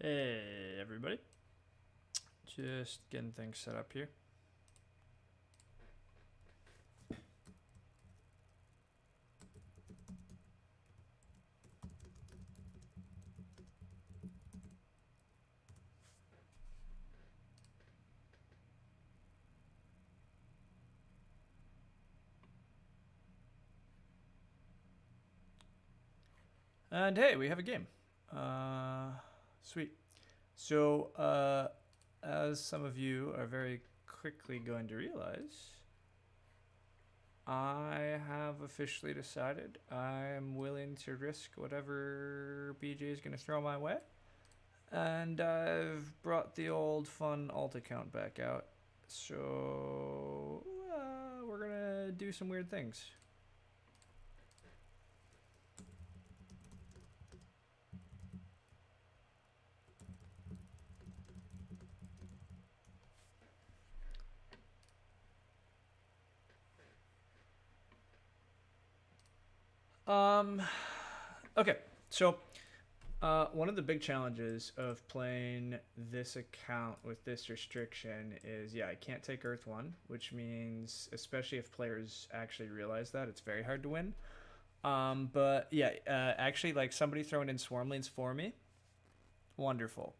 Hey everybody, just getting things set up here. And hey, we have a game. Sweet. So, as some of you are very quickly going to realize, I have officially decided I'm willing to risk whatever BJ is going to throw my way. And I've brought the old fun alt account back out. So, we're going to do some weird things. Okay, so one of the big challenges of playing this account with this restriction is, I can't take Earth 1, which means, especially if players actually realize that, it's very hard to win. But yeah, actually, like somebody throwing in Swarmlings for me, wonderful.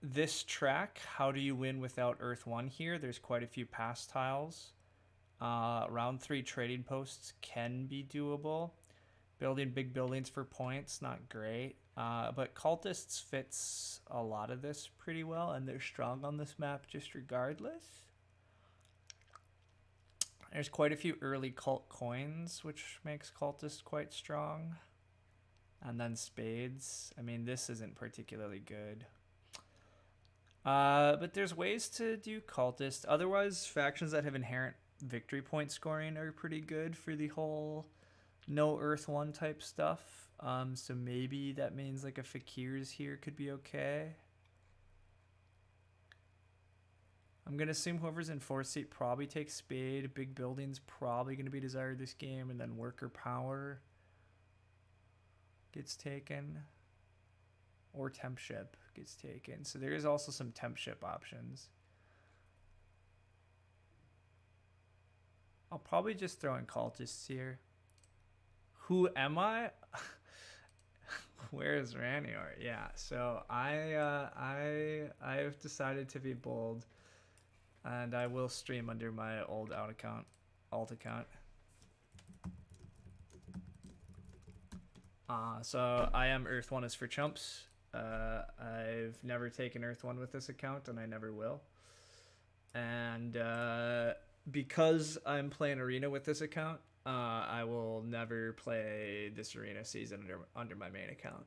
This track, how do you win without Earth 1 here? There's quite a few pass tiles. Round 3 trading posts can be doable. Building big buildings for points, not great. But Cultists fits a lot of this pretty well, and they're strong on this map just regardless. There's quite a few early cult coins, which makes Cultists quite strong. And then spades. I mean, this isn't particularly good. But there's ways to do Cultist. Otherwise, factions that have inherent victory point scoring are pretty good for the whole no Earth 1 type stuff. So maybe that means like a Fakirs here could be okay. I'm going to assume whoever's in 4th seat probably takes Spade. Big Building's probably going to be desired this game. And then Worker Power gets taken. Or Temp Ship gets taken. So there is also some Temp Ship options. I'll probably just throw in Cultists here. Who am I? Where's Ranior? Yeah, so I've decided to be bold, and I will stream under my old alt account. So I am Earth 1 is for chumps. I've never taken Earth 1 with this account, and I never will. And because I'm playing Arena with this account, I will never play this Arena season under my main account.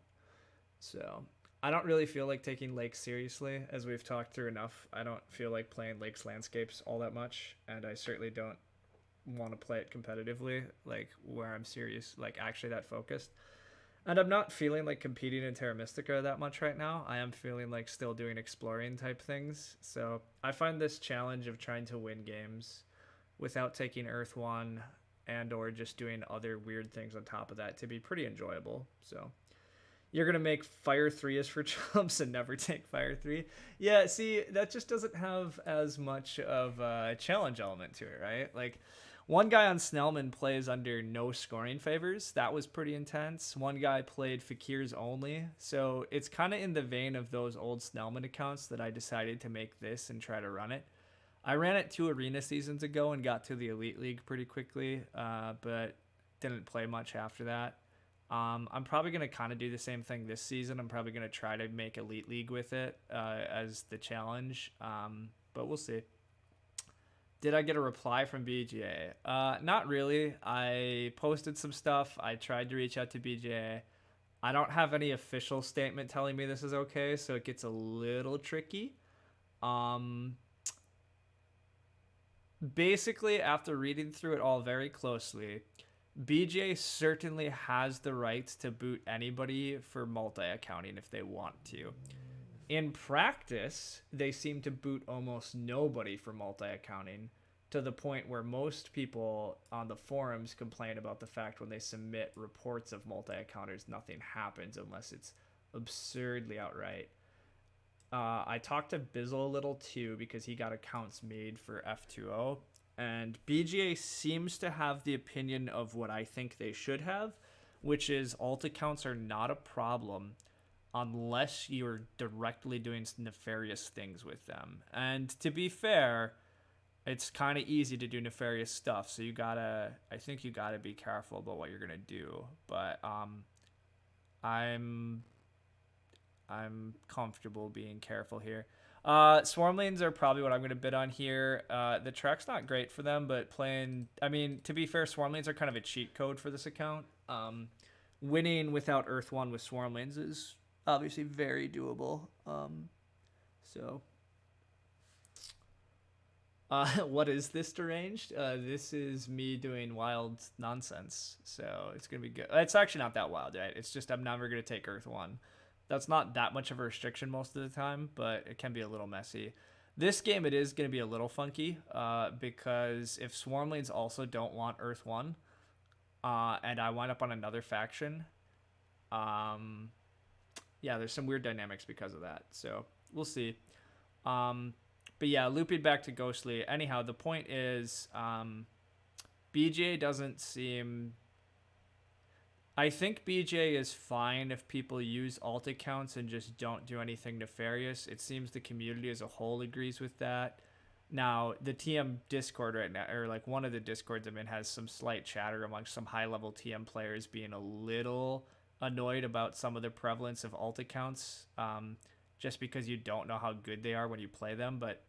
So I don't really feel like taking Lakes seriously, as we've talked through enough. I don't feel like playing Lakes Landscapes all that much, and I certainly don't want to play it competitively, like where I'm serious, like actually that focused. And I'm not feeling like competing in Terra Mystica that much right now. I am feeling like still doing exploring type things. So I find this challenge of trying to win games without taking Earth 1 and or just doing other weird things on top of that to be pretty enjoyable. So you're going to make Fire 3 is for chumps and never take Fire 3. Yeah, see, that just doesn't have as much of a challenge element to it, right? Like, one guy on Snellman plays under no scoring favors. That was pretty intense. One guy played Fakirs only. So it's kind of in the vein of those old Snellman accounts that I decided to make this and try to run it. I ran it 2 Arena seasons ago and got to the Elite League pretty quickly, but didn't play much after that. I'm probably going to kind of do the same thing this season. I'm probably going to try to make Elite League with it as the challenge, but we'll see. Did I get a reply from BGA? Not really. I posted some stuff. I tried to reach out to BGA. I don't have any official statement telling me this is okay, so it gets a little tricky. Basically, after reading through it all very closely, BGA certainly has the right to boot anybody for multi-accounting if they want to. In practice, they seem to boot almost nobody for multi-accounting, to the point where most people on the forums complain about the fact when they submit reports of multi-accounters, nothing happens unless it's absurdly outright. I talked to Bizzle a little too because he got accounts made for F2O, and BGA seems to have the opinion of what I think they should have, which is alt accounts are not a problem unless you're directly doing nefarious things with them. And to be fair, it's kind of easy to do nefarious stuff, so I think you gotta be careful about what you're gonna do. But I'm comfortable being careful here. Swarm lanes are probably what I'm going to bid on here. The track's not great for them, but I mean, to be fair, swarm lanes are kind of a cheat code for this account. Winning without Earth 1 with swarm lanes is obviously very doable. So, what is this deranged? This is me doing wild nonsense. So it's going to be good. It's actually not that wild, right? It's just I'm never going to take Earth 1. That's not that much of a restriction most of the time, but it can be a little messy. This game, it is going to be a little funky because if Swarm Lanes also don't want Earth 1 and I wind up on another faction, yeah, there's some weird dynamics because of that. So we'll see. But yeah, looping back to Ghostly. Anyhow, the point is BJ doesn't seem... I think BJ is fine if people use alt accounts and just don't do anything nefarious. It seems the community as a whole agrees with that. Now, the TM Discord right now, or like one of the Discords I'm in, has some slight chatter amongst some high-level TM players being a little annoyed about some of the prevalence of alt accounts, just because you don't know how good they are when you play them. But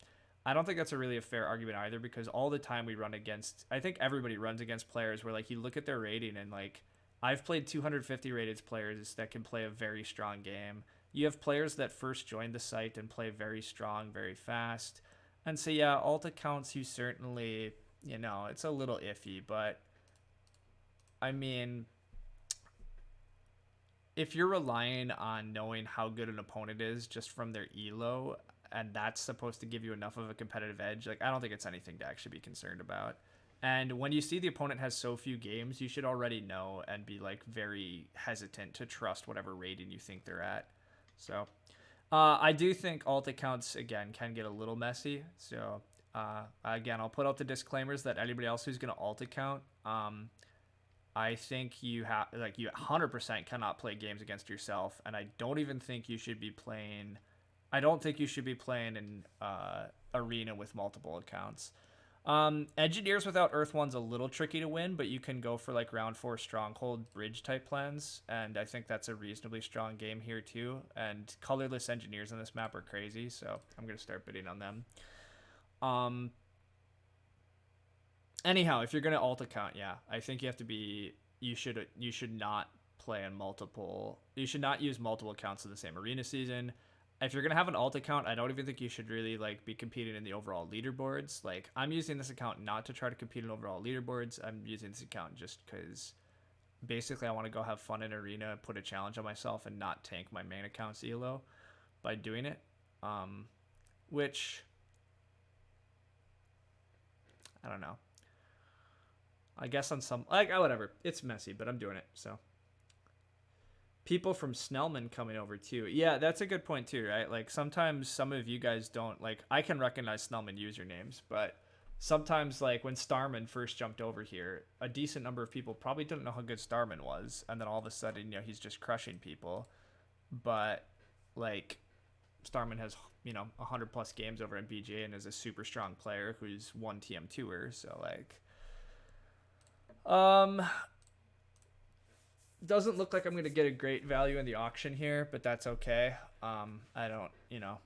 I don't think that's a fair argument either, because all the time we run against... I think everybody runs against players where like you look at their rating and like... I've played 250 rated players that can play a very strong game. You have players that first join the site and play very strong, very fast. And so, yeah, alt accounts, you certainly, it's a little iffy. But, I mean, if you're relying on knowing how good an opponent is just from their elo, and that's supposed to give you enough of a competitive edge, like, I don't think it's anything to actually be concerned about. And when you see the opponent has so few games, you should already know and be like very hesitant to trust whatever rating you think they're at. So I do think alt accounts, again, can get a little messy. So again, I'll put out the disclaimers that anybody else who's going to alt account, I think you 100% cannot play games against yourself. And I don't even think you should be playing... I don't think you should be playing in arena with multiple accounts. Engineers without Earth 1's a little tricky to win, but you can go for like round 4 stronghold bridge type plans, and I think that's a reasonably strong game here too. And colorless engineers on this map are crazy, so I'm gonna start bidding on them. Anyhow, if you're gonna alt account, yeah, I think you have to be... You should not play in multiple... You should not use multiple accounts in the same arena season. If you're going to have an alt account, I don't even think you should really like be competing in the overall leaderboards. Like, I'm using this account not to try to compete in overall leaderboards. I'm using this account just because basically I want to go have fun in arena, put a challenge on myself, and not tank my main account's elo by doing it. Which, I don't know. I guess on some, like, whatever. It's messy, but I'm doing it, so. People from Snellman coming over too. Yeah, that's a good point too, right? Like sometimes some of you guys don't like... I can recognize Snellman usernames, but sometimes like when Starman first jumped over here, a decent number of people probably didn't know how good Starman was, and then all of a sudden, he's just crushing people. But like Starman has 100 plus games over in BJ and is a super strong player who's one TM2er. So like, doesn't look like I'm going to get a great value in the auction here, but that's okay. I don't,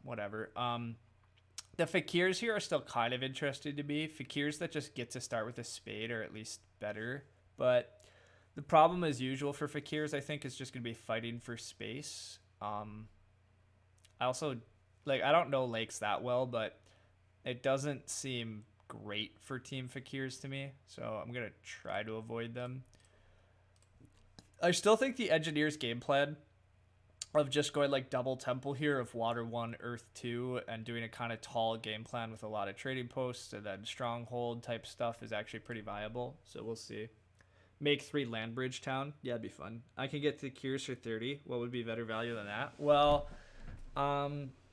whatever. The Fakirs here are still kind of interesting to me. Fakirs that just get to start with a spade are at least better. But the problem as usual for Fakirs, I think, is just going to be fighting for space. I also, like, I don't know Lakes that well, but it doesn't seem great for Team Fakirs to me. So I'm going to try to avoid them. I still think the Engineers game plan of just going like double temple here of Water 1, Earth 2, and doing a kind of tall game plan with a lot of trading posts and then stronghold type stuff is actually pretty viable. So we'll see. Make 3 land bridge town. Yeah, it'd be fun. I can get to cures for 30. What would be better value than that? Well,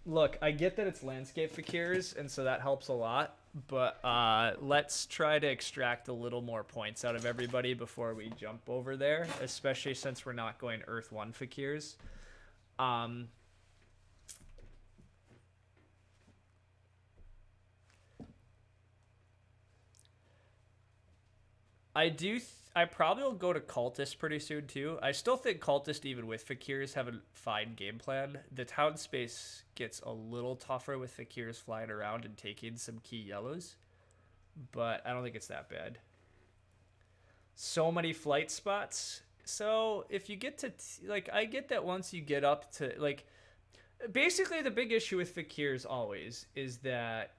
look, I get that it's landscape fakirs, and so that helps a lot. But let's try to extract a little more points out of everybody before we jump over there, especially since we're not going Earth 1 fakirs. I probably will go to Cultist pretty soon too. I still think Cultist, even with Fakirs, have a fine game plan. The town space gets a little tougher with Fakirs flying around and taking some key yellows, but I don't think it's that bad. So many flight spots. So if you get to like, I get that once you get up to like, basically the big issue with Fakirs always is that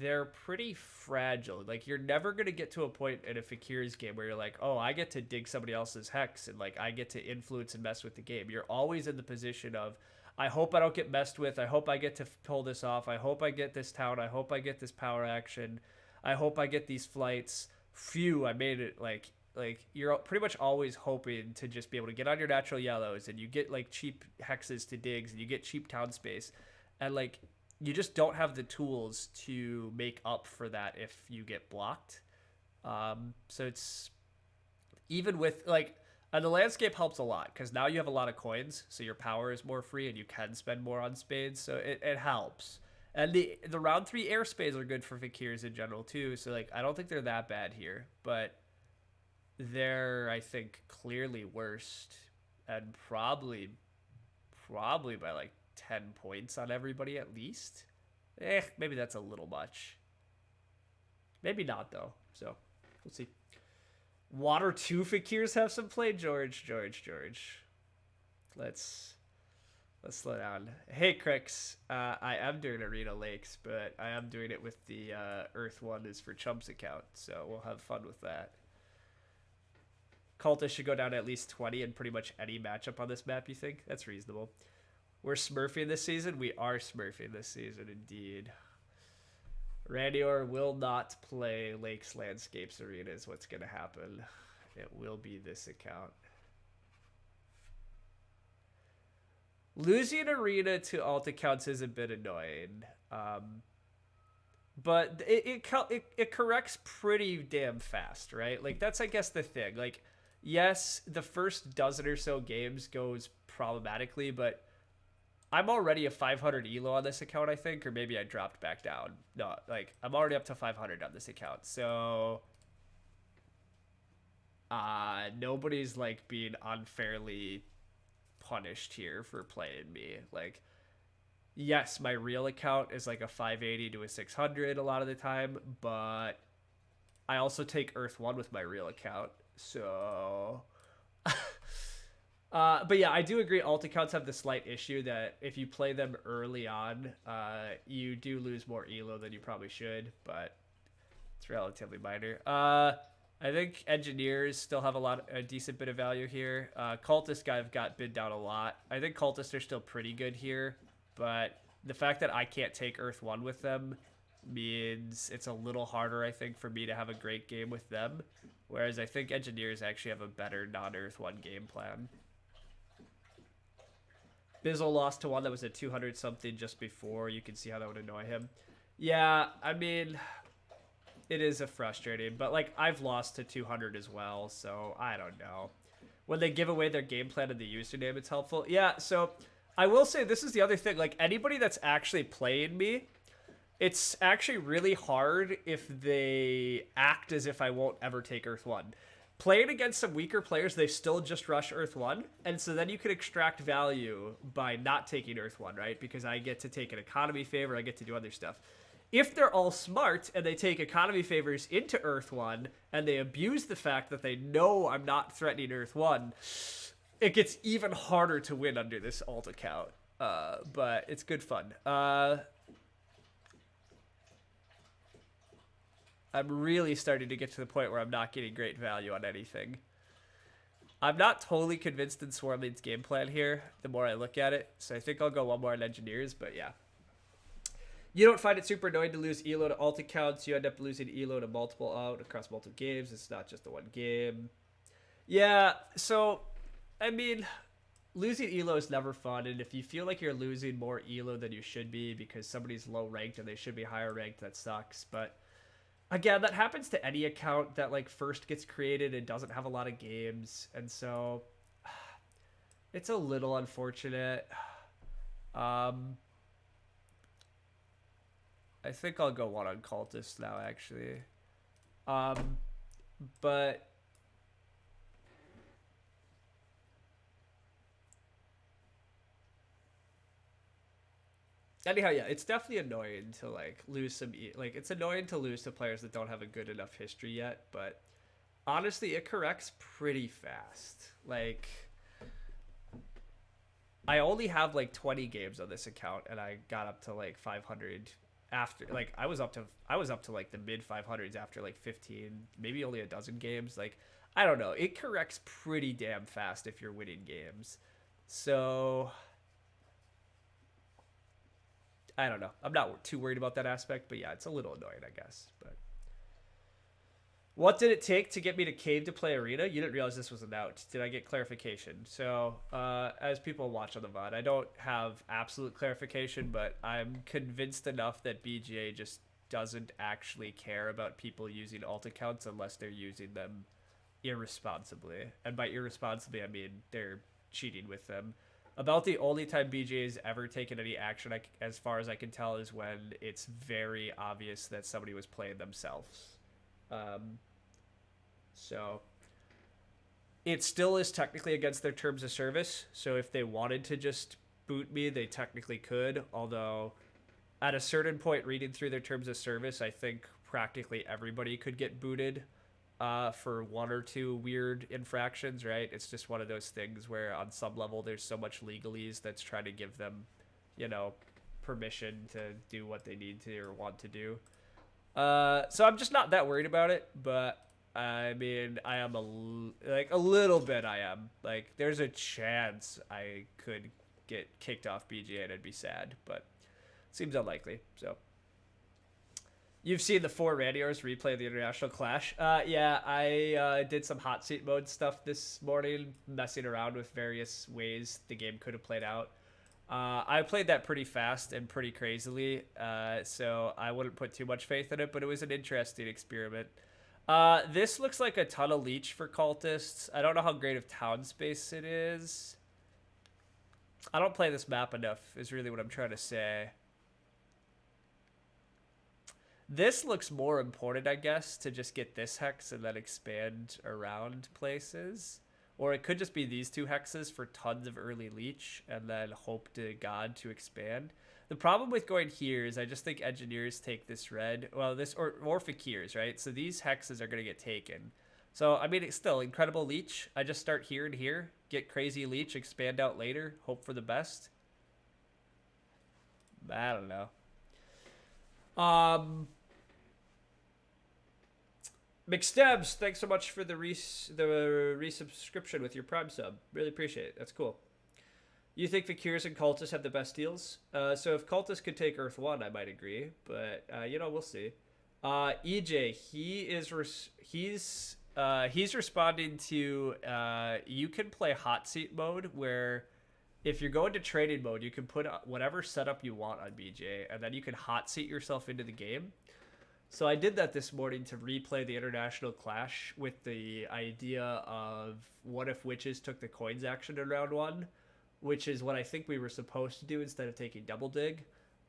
they're pretty fragile. Like, you're never going to get to a point in a Fakir's game where you're like, oh, I get to dig somebody else's hex and like I get to influence and mess with the game. You're always in the position of, I hope I don't get messed with. I hope I get to pull this off. I hope I get this town. I hope I get this power action. I hope I get these flights. Phew, I made it. Like you're pretty much always hoping to just be able to get on your natural yellows, and you get like cheap hexes to digs, and you get cheap town space, and like you just don't have the tools to make up for that if you get blocked. So it's even with like, and the landscape helps a lot because now you have a lot of coins, so your power is more free and you can spend more on spades, so it helps. And the round 3 air spades are good for Fakirs in general too, so like I don't think they're that bad here, but they're, I think, clearly worst, and probably by like 10 points on everybody at least. Maybe that's a little much. Maybe not though. So we'll see. Water 2 Fakirs have some play. George. Let's slow down. Hey Crix, I am doing Arena Lakes, but I am doing it with the Earth 1 is for Chumps account, so we'll have fun with that. Cultists should go down to at least 20 in pretty much any matchup on this map, you think? That's reasonable. We're smurfing this season? We are smurfing this season, indeed. Randior will not play Lakes Landscapes Arena is what's going to happen. It will be this account. Losing Arena to alt accounts is a bit annoying. But it corrects pretty damn fast, right? Like, that's, I guess, the thing. Like, yes, the first dozen or so games goes problematically, but I'm already a 500 elo on this account, I think, or maybe I dropped back down. No, like, I'm already up to 500 on this account, so nobody's, like, being unfairly punished here for playing me. Like, yes, my real account is like a 580 to a 600 a lot of the time, but I also take Earth 1 with my real account, so but yeah, I do agree alt accounts have the slight issue that if you play them early on, you do lose more elo than you probably should, but it's relatively minor. I think engineers still have a decent bit of value here. Cultists got bid down a lot. I think cultists are still pretty good here, but the fact that I can't take Earth 1 with them means it's a little harder, I think, for me to have a great game with them, whereas I think engineers actually have a better non-Earth 1 game plan. Bizzle lost to one that was at 200 something just before. You can see how that would annoy him. Yeah, I mean, it is a frustrating, but like I've lost to 200 as well, so I don't know. When they give away their game plan and the username, it's helpful. Yeah, so I will say this is the other thing. Like, anybody that's actually playing me, it's actually really hard if they act as if I won't ever take Earth 1. Playing against some weaker players, they still just rush Earth 1, and so then you can extract value by not taking Earth 1, right? Because I get to take an economy favor, I get to do other stuff. If they're all smart and they take economy favors into Earth 1, and they abuse the fact that they know I'm not threatening Earth 1, it gets even harder to win under this alt account. But it's good fun. I'm really starting to get to the point where I'm not getting great value on anything. I'm not totally convinced in Swarmling's game plan here, the more I look at it. So I think I'll go one more on engineers, but yeah. You don't find it super annoying to lose elo to alt accounts. You end up losing elo to multiple out across multiple games. It's not just the one game. Yeah, so I mean, losing elo is never fun, and if you feel like you're losing more elo than you should be because somebody's low ranked and they should be higher ranked, that sucks. But again, that happens to any account that like first gets created and doesn't have a lot of games, and so it's a little unfortunate. Um, I think I'll go one on Cultists now, actually. Um, but anyhow, yeah, it's definitely annoying to like lose some. Like, it's annoying to lose to players that don't have a good enough history yet. But honestly, it corrects pretty fast. Like, I only have like 20 games on this account, and I got up to like 500 after. Like, I was up to like the mid 500s after like 15, maybe only a dozen games. Like, I don't know. It corrects pretty damn fast if you're winning games. So I don't know. I'm not too worried about that aspect, but yeah, it's a little annoying, I guess. But what did it take to get me to cave to play arena? You didn't realize this was an out. Did I get clarification? So, as people watch on the VOD, I don't have absolute clarification, but I'm convinced enough that BGA just doesn't actually care about people using alt accounts unless they're using them irresponsibly. And by irresponsibly, I mean they're cheating with them. About the only time BJ's ever taken any action, as far as I can tell, is when it's very obvious that somebody was playing themselves. Um, so it still is technically against their terms of service. So if they wanted to just boot me, they technically could. Although at a certain point, reading through their terms of service, I think practically everybody could get booted for one or two weird infractions, right? It's just one of those things where on some level there's so much legalese that's trying to give them, you know, permission to do what they need to or want to do. So I'm just not that worried about it, but I mean, I am a little bit. I am like, there's a chance I could get kicked off BGA and I'd be sad, but seems unlikely. So you've seen the 4 Radiors replay the International Clash. Yeah, I did some hot seat mode stuff this morning, messing around with various ways the game could have played out. I played that pretty fast and pretty crazily, so I wouldn't put too much faith in it, but it was an interesting experiment. This looks like a ton of leech for cultists. I don't know how great of town space it is. I don't play this map enough, is really what I'm trying to say. This looks more important, I guess, to just get this hex and then expand around places. Or it could just be these 2 hexes for tons of early leech and then hope to God to expand. The problem with going here is I just think engineers take this red. Well, this, or fakirs, right? So these hexes are going to get taken. So, I mean, it's still incredible leech. I just start here and here, get crazy leech, expand out later, hope for the best. I don't know. McStabs, thanks so much for the resubscription with your Prime sub. Really appreciate it. That's cool. You think Fakirs and Cultists have the best deals? So if Cultists could take Earth 1, I might agree. But, you know, we'll see. EJ, he's responding to, you can play hot seat mode where if you're going to trading mode, you can put whatever setup you want on BJ, and then you can hot seat yourself into the game. So I did that this morning to replay the International Clash with the idea of what if witches took the coins action in round 1, which is what I think we were supposed to do instead of taking double dig.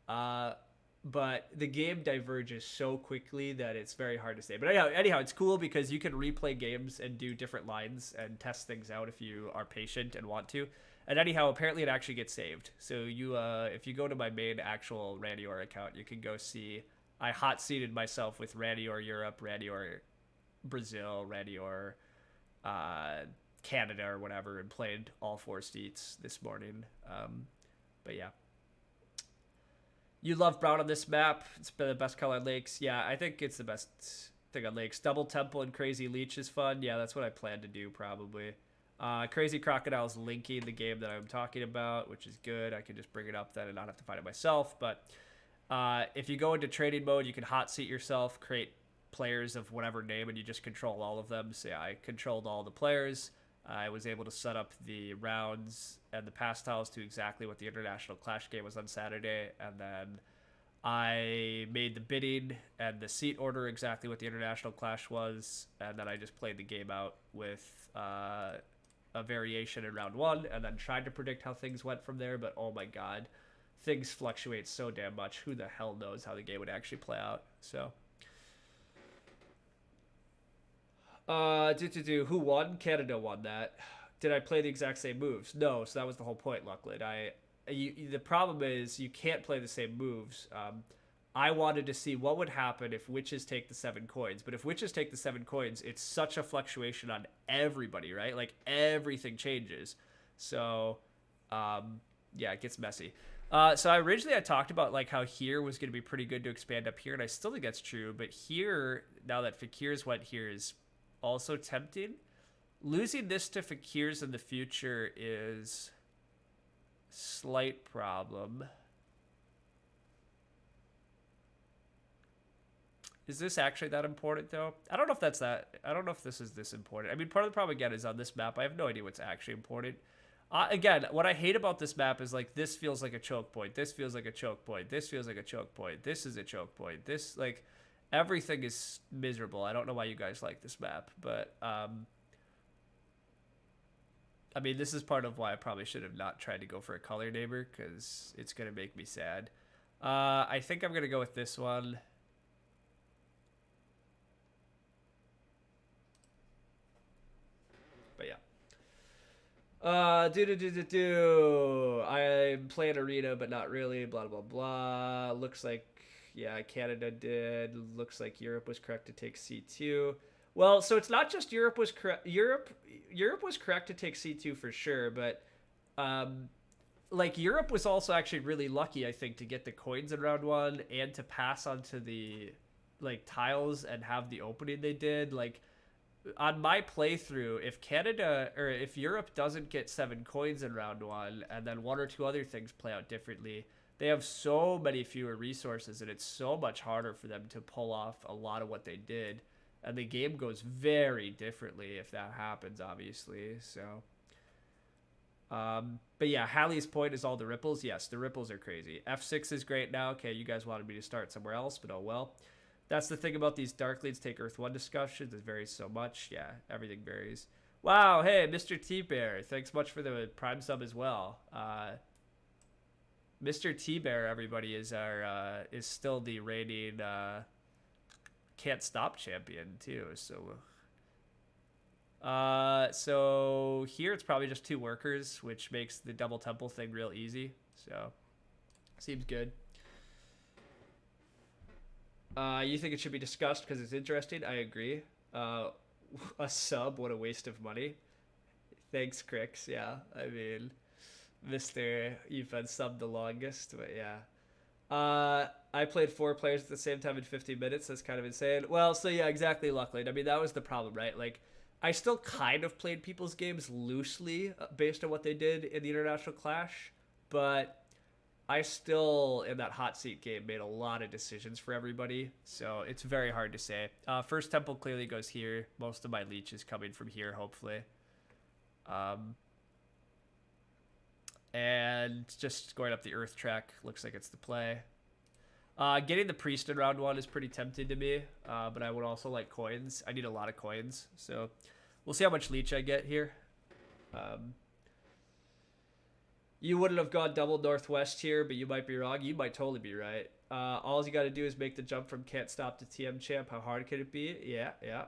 But the game diverges so quickly that it's very hard to say. But anyhow, it's cool because you can replay games and do different lines and test things out if you are patient and want to. And anyhow, apparently it actually gets saved. So you, if you go to my main actual Radior account, you can go see I hot seated myself with Radior Europe, Radior Brazil, Radior Canada or whatever, and played all 4 seats this morning. But yeah. You love brown on this map. It's been the best color on Lakes. Yeah, I think it's the best thing on Lakes. Double Temple and Crazy Leech is fun. Yeah, that's what I plan to do probably. Crazy Crocodile's linking the game that I'm talking about, which is good. I can just bring it up then and not have to find it myself. But if you go into trading mode, you can hot seat yourself, create players of whatever name, and you just control all of them. So yeah, I controlled all the players. I was able to set up the rounds and the pass tiles to exactly what the International Clash game was on Saturday, and then I made the bidding and the seat order exactly what the International Clash was, and then I just played the game out with a variation in round one, and then tried to predict how things went from there. But oh my god, things fluctuate so damn much. Who the hell knows how the game would actually play out? So, who won? Canada won that. Did I play the exact same moves? No. So that was the whole point, Luckland. The problem is you can't play the same moves. I wanted to see what would happen if witches take the 7 coins. But if witches take the 7 coins, it's such a fluctuation on everybody, right? Like, everything changes. So, yeah, it gets messy. So originally I talked about like how here was going to be pretty good to expand up here, and I still think that's true. But here, now that Fakir's went here, is also tempting. Losing this to Fakir's in the future is slight problem. Is this actually that important, though? I don't know if that's that. I don't know if this is this important. I mean, part of the problem, again, is on this map, I have no idea what's actually important. Again, what I hate about this map is, like, this feels like a choke point. This feels like a choke point. This feels like a choke point. This is a choke point. This, like, everything is miserable. I don't know why you guys like this map, but, I mean, this is part of why I probably should have not tried to go for a color neighbor, because it's going to make me sad. I think I'm going to go with this one. But yeah. I'm playing arena, but not really. Blah blah blah. Looks like, yeah, Canada did. Looks like Europe was correct to take C2. Well, so it's not just Europe was correct. Europe was correct to take C2 for sure, but like Europe was also actually really lucky, I think, to get the coins in round one and to pass onto the like tiles and have the opening they did. Like, on my playthrough, if Canada or if Europe doesn't get 7 coins in round one, and then 1 or 2 other things play out differently, they have so many fewer resources, and it's so much harder for them to pull off a lot of what they did. And the game goes very differently if that happens, obviously. So, but yeah, Halley's point is all the ripples. Yes, the ripples are crazy. F6 is great now. Okay, you guys wanted me to start somewhere else, but oh well. That's the thing about these Dark Leads Take Earth 1 discussions. It varies so much. Yeah, everything varies. Wow, hey, Mr. T-Bear. Thanks much for the Prime sub as well. Mr. T-Bear, everybody, is our is still the reigning Can't Stop champion, too. So here it's probably just 2 workers, which makes the double temple thing real easy. So, seems good. You think it should be discussed because it's interesting? I agree. A sub, what a waste of money. Thanks, Crix. Yeah, I mean, Mr. You've been subbed the longest, but yeah. I played 4 players at the same time in 15 minutes. That's kind of insane. Well, so yeah, exactly, Luckland. I mean, that was the problem, right? Like, I still kind of played people's games loosely based on what they did in the International Clash, but I still, in that hot seat game, made a lot of decisions for everybody, so it's very hard to say. First temple clearly goes here. Most of my leech is coming from here, hopefully. And just going up the earth track looks like it's the play. Getting the priest in round 1 is pretty tempting to me, but I would also like coins. I need a lot of coins, so we'll see how much leech I get here. You wouldn't have gone double northwest here, but you might be wrong. You might totally be right. All you got to do is make the jump from Can't Stop to TM Champ. How hard could it be? Yeah, yeah.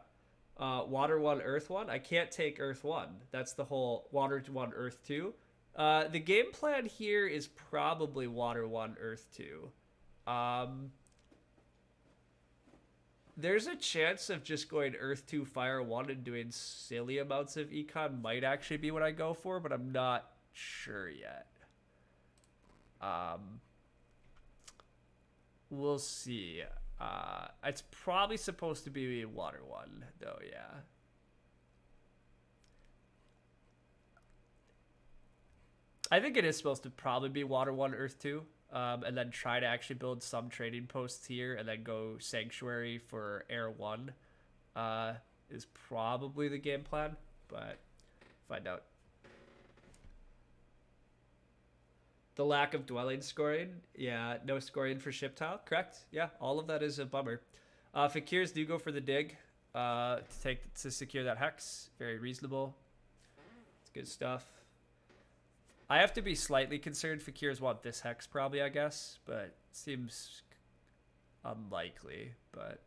Water 1, Earth 1. I can't take Earth 1. That's the whole Water 1, Earth 2. The game plan here is probably Water 1, Earth 2. There's a chance of just going Earth 2, Fire 1 and doing silly amounts of econ might actually be what I go for, but I'm not sure yet. We'll see. It's probably supposed to be Water 1, though, yeah. I think it is supposed to probably be Water 1, Earth 2. and then try to actually build some trading posts here, and then go Sanctuary for Air 1 is probably the game plan, but find out. The lack of dwelling scoring. Yeah, no scoring for ship tile. Correct. Yeah, all of that is a bummer. Fakirs do go for the dig to secure that hex. Very reasonable. It's good stuff. I have to be slightly concerned. Fakirs want this hex probably, I guess, but seems unlikely. But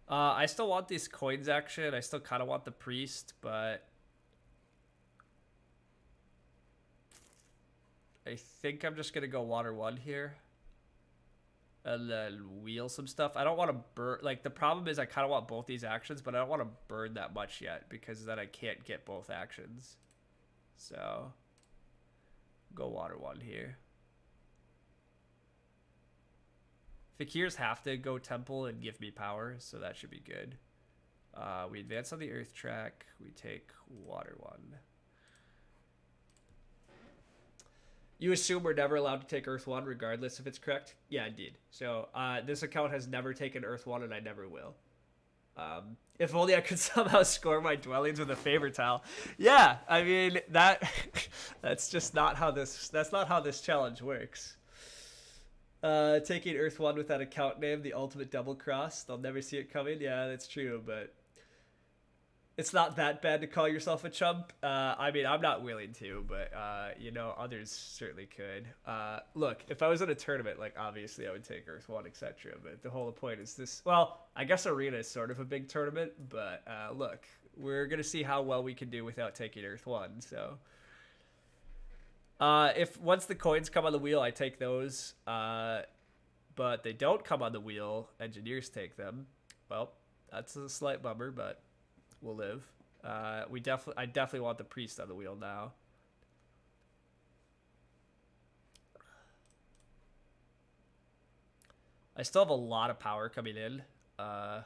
I still want these coins action. I still kind of want the priest, but I think I'm just going to go water 1 here. And then wheel some stuff. I don't want to burn. Like, the problem is I kind of want both these actions, but I don't want to burn that much yet because then I can't get both actions. So, go water 1 here. Fakirs have to go temple and give me power, so that should be good. We advance on the earth track. We take water 1. You assume we're never allowed to take Earth 1 regardless if it's correct? Yeah, indeed. So this account has never taken Earth 1 and I never will. If only I could somehow score my dwellings with a favor tile. Yeah, I mean, that's just not how this challenge works. Taking Earth 1 with that account name, the ultimate double cross. They'll never see it coming. Yeah, that's true, but it's not that bad to call yourself a chump. I mean, I'm not willing to, but, you know, others certainly could. Look, if I was in a tournament, like, obviously I would take Earth 1, etc. But the whole point is this... Well, I guess Arena is sort of a big tournament, but, look, we're going to see how well we can do without taking Earth 1, so... if once the coins come on the wheel, I take those, but they don't come on the wheel, engineers take them. Well, that's a slight bummer, but... we'll live. I definitely want the priest on the wheel now. I still have a lot of power coming in. I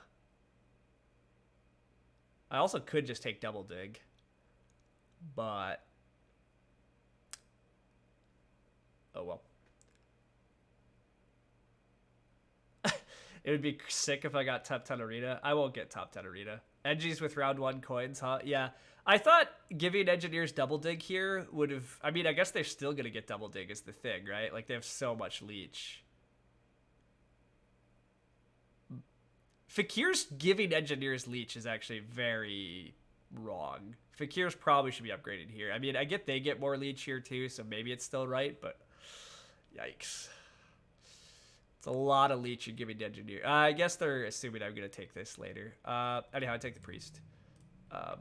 also could just take double dig, but oh well. It would be sick if I got top 10 arena. I won't get top 10 arena. Edgies with round 1 coins, huh? Yeah. I thought giving engineers double dig here would have... I mean, I guess they're still going to get double dig is the thing, right? Like, they have so much leech. Fakir's giving engineers leech is actually very wrong. Fakir's probably should be upgraded here. I mean, I get they get more leech here too, so maybe it's still right, but... yikes. It's a lot of leech you're giving to engineer. I guess they're assuming I'm going to take this later. Anyhow, I take the priest. I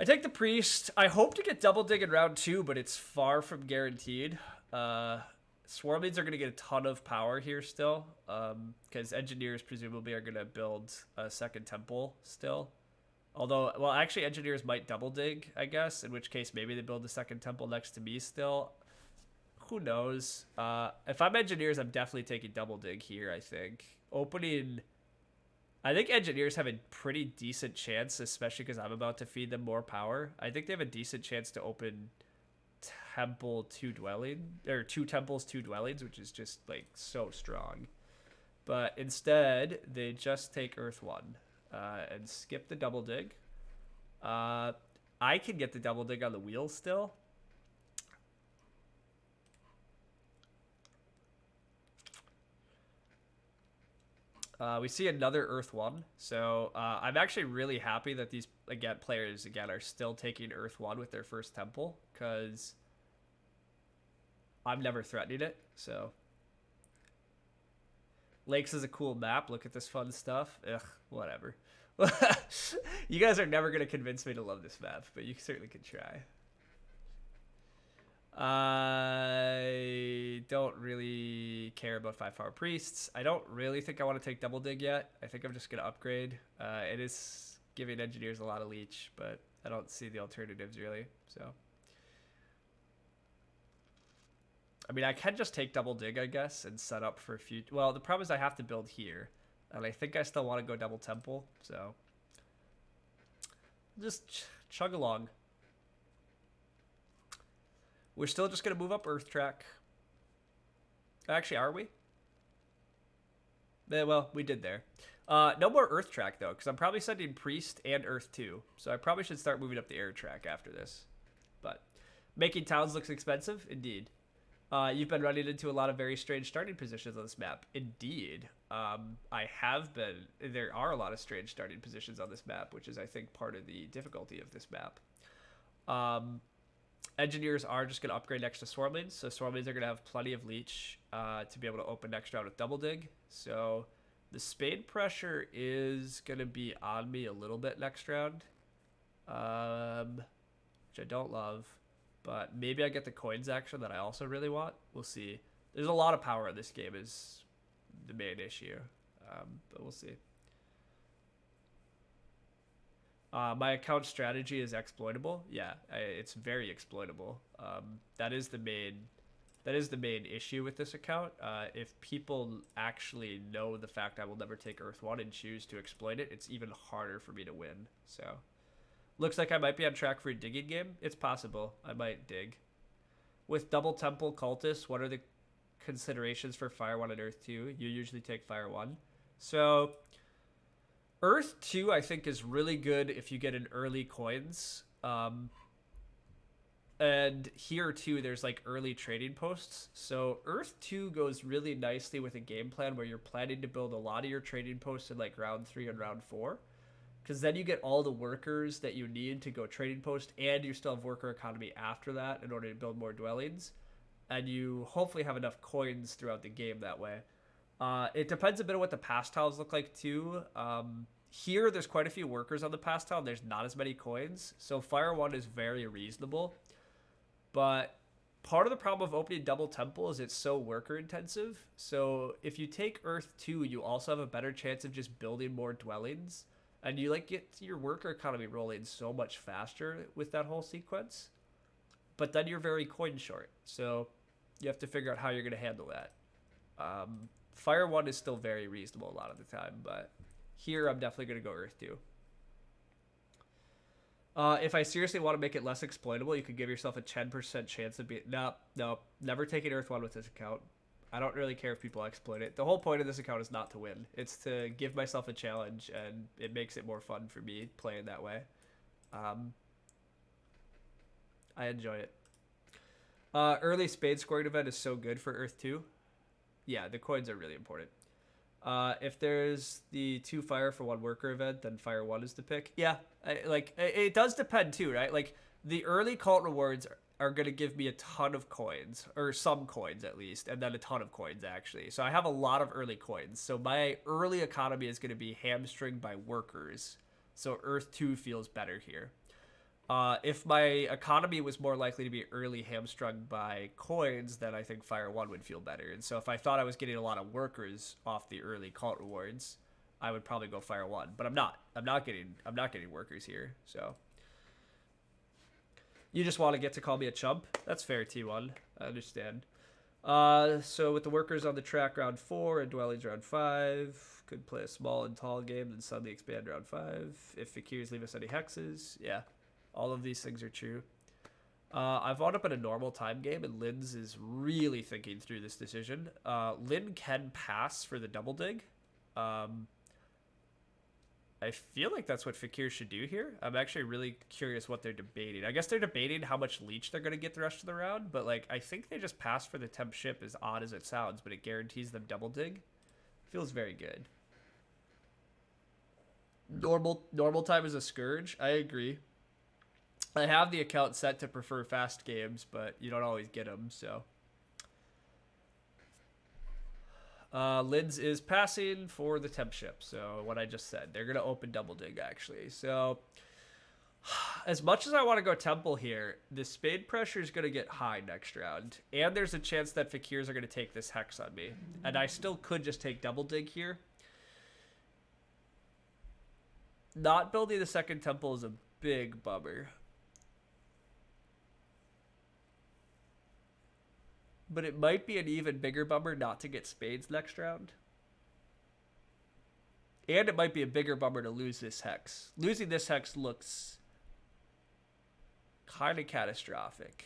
take the priest. I hope to get double dig in round 2, but it's far from guaranteed. Swarmlings are going to get a ton of power here still, because engineers presumably are going to build a second temple still. Although, well, actually, engineers might double dig, I guess, in which case maybe they build a second temple next to me still. Who knows? If I'm engineers, I'm definitely taking double dig here, I think. Opening... I think engineers have a pretty decent chance, especially because I'm about to feed them more power. I think they have a decent chance to open temple 2 dwelling, or 2 temples, 2 dwellings, which is just, like, so strong. But instead, they just take Earth 1. And skip the double dig. I can get the double dig on the wheel still. We see another Earth 1. So I'm actually really happy that these players are still taking Earth 1 with their first temple, because I'm never threatening it. So Lakes is a cool map. Look at this fun stuff. Ugh, whatever. You guys are never going to convince me to love this map, but you certainly could try. I don't really care about 5-power priests. I don't really think I want to take double dig yet. I think I'm just going to upgrade. It is giving engineers a lot of leech, but I don't see the alternatives really. So, I mean, I can just take double dig, I guess, and set up for a few. Well, the problem is I have to build here, and I think I still want to go double temple. So, just chug along. We're still just going to move up Earth Track. Actually, are we? Well, we did there. No more Earth Track, though, because I'm probably sending Priest and Earth 2. So I probably should start moving up the Air Track after this. But making towns looks expensive? Indeed. You've been running into a lot of very strange starting positions on this map. Indeed. I have been. There are a lot of strange starting positions on this map, which is, I think, part of the difficulty of this map. Engineers are just going to upgrade next to Swarmlings. So Swarmlings are going to have plenty of leech to be able to open next round with Double Dig. So the Spade pressure is going to be on me a little bit next round, which I don't love. But maybe I get the coins action that I also really want. We'll see. There's a lot of power in this game is the main issue. But we'll see. My account strategy is exploitable. Yeah, it's very exploitable. That is the main issue with this account. If people actually know the fact I will never take Earth 1 and choose to exploit it, it's even harder for me to win. So, looks like I might be on track for a digging game. It's possible. I might dig. With Double Temple Cultists, what are the considerations for Fire 1 and Earth 2? You usually take Fire 1. So, Earth 2, I think, is really good if you get an early coins. And here, too, there's, like, early trading posts. So Earth 2 goes really nicely with a game plan where you're planning to build a lot of your trading posts in, like, round 3 and round 4. Because then you get all the workers that you need to go trading post, and you still have worker economy after that in order to build more dwellings. And you hopefully have enough coins throughout the game that way. It depends a bit on what the pass tiles look like, too. Here, there's quite a few workers on the pass tile, and there's not as many coins. So Fire 1 is very reasonable. But part of the problem of opening Double Temple is it's so worker intensive. So if you take Earth 2, you also have a better chance of just building more dwellings. And you like get your worker economy rolling so much faster with that whole sequence. But then you're very coin short. So you have to figure out how you're going to handle that. Fire 1 is still very reasonable a lot of the time, but here I'm definitely going to go Earth 2. If I seriously want to make it less exploitable, you could give yourself a 10% chance of being... No, never taking Earth 1 with this account. I don't really care if people exploit it. The whole point of this account is not to win. It's to give myself a challenge, and it makes it more fun for me playing that way. I enjoy it. Early Spade scoring event is so good for Earth 2. Yeah, the coins are really important. If there's the 2 fire for 1 worker event, then Fire 1 is the pick. Yeah, it does depend too, right? Like, the early cult rewards are going to give me a ton of coins, or some coins at least, and then a ton of coins, actually. So I have a lot of early coins. So my early economy is going to be hamstringed by workers. So Earth 2 feels better here. If my economy was more likely to be early hamstrung by coins, then I think Fire 1 would feel better. And so if I thought I was getting a lot of workers off the early cult rewards, I would probably go Fire 1. But I'm not. I'm not getting workers here. So you just want to get to call me a chump? That's fair, T1. I understand. So with the workers on the track round 4 and dwellings round 5, could play a small and tall game, then suddenly expand round 5. If Fakirs leave us any hexes, yeah. All of these things are true. I've wound up in a normal time game, and Linz is really thinking through this decision. Lin can pass for the double dig. I feel like that's what Fakir should do here. I'm actually really curious what they're debating. I guess they're debating how much leech they're going to get the rest of the round, but like I think they just pass for the temp ship, as odd as it sounds, but it guarantees them double dig. Feels very good. Normal time is a scourge. I agree. I have the account set to prefer fast games, but you don't always get them, so. Lids is passing for the temp ship, so what I just said. They're going to open double dig, actually. So, as much as I want to go temple here, the spade pressure is going to get high next round, and there's a chance that Fakirs are going to take this hex on me, and I still could just take double dig here. Not building the second temple is a big bummer. But it might be an even bigger bummer not to get spades next round. And it might be a bigger bummer to lose this hex. Losing this hex looks Highly catastrophic.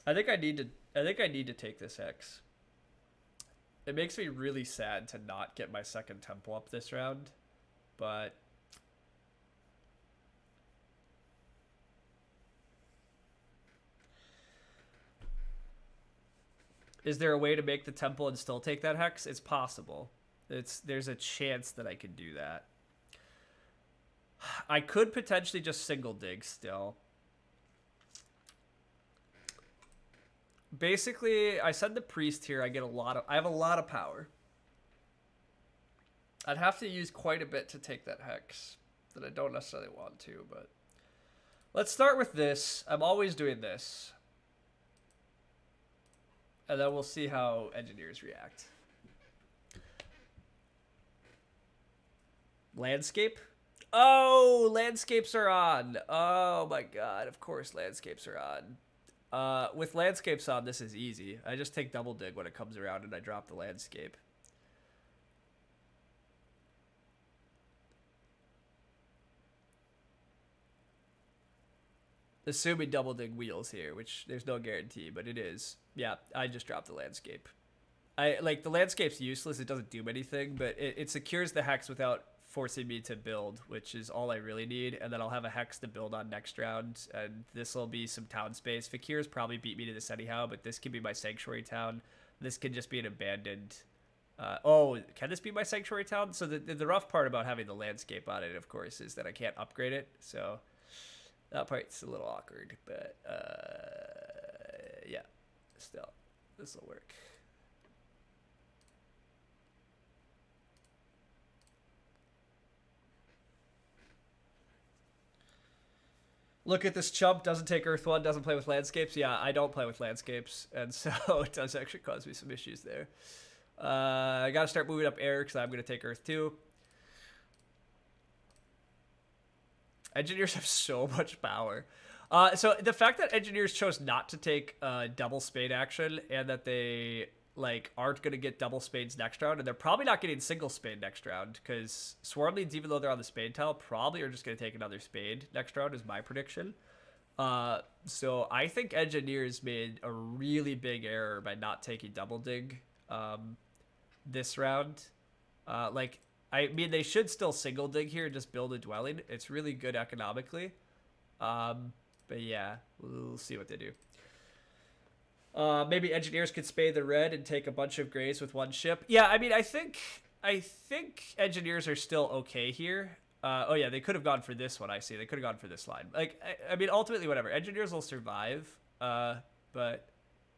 I think I need to take this hex. It makes me really sad to not get my second temple up this round, but is there a way to make the temple and still take that hex? It's possible. There's a chance that I could do that. I could potentially just single dig still. Basically, I send the priest here. I have a lot of power. I'd have to use quite a bit to take that hex that I don't necessarily want to, but let's start with this. I'm always doing this. And then we'll see how engineers react. Landscape? Oh, landscapes are on. Oh my god, of course landscapes are on. With landscapes on, this is easy. I just take double dig when it comes around and I drop the landscape. Assuming double dig wheels here, which there's no guarantee, but it is. Yeah, I just dropped the landscape. The landscape's useless. It doesn't do anything, but it secures the hex without forcing me to build, which is all I really need. And then I'll have a hex to build on next round, and this will be some town space. Fakir's probably beat me to this anyhow, but this can be my sanctuary town. This can just be an abandoned... oh, can this be my sanctuary town? So the rough part about having the landscape on it, of course, is that I can't upgrade it, so... That part's a little awkward, but yeah, still, this will work. Look at this chump, doesn't take Earth 1, doesn't play with landscapes. Yeah, I don't play with landscapes, and so it does actually cause me some issues there. I gotta start moving up air because I'm gonna take Earth 2. Engineers have so much power. So the fact that engineers chose not to take double spade action and that they aren't going to get double spades next round, and they're probably not getting single spade next round because Swarm Leads, even though they're on the spade tile, probably are just going to take another spade next round is my prediction. So I think engineers made a really big error by not taking double dig this round. I mean, they should still single dig here and just build a dwelling. It's really good economically. But yeah, we'll see what they do. Maybe engineers could spade the red and take a bunch of grays with one ship. Yeah, I mean, I think engineers are still okay here. Oh yeah, they could have gone for this one, I see. They could have gone for this line. I mean, ultimately, whatever. Engineers will survive. But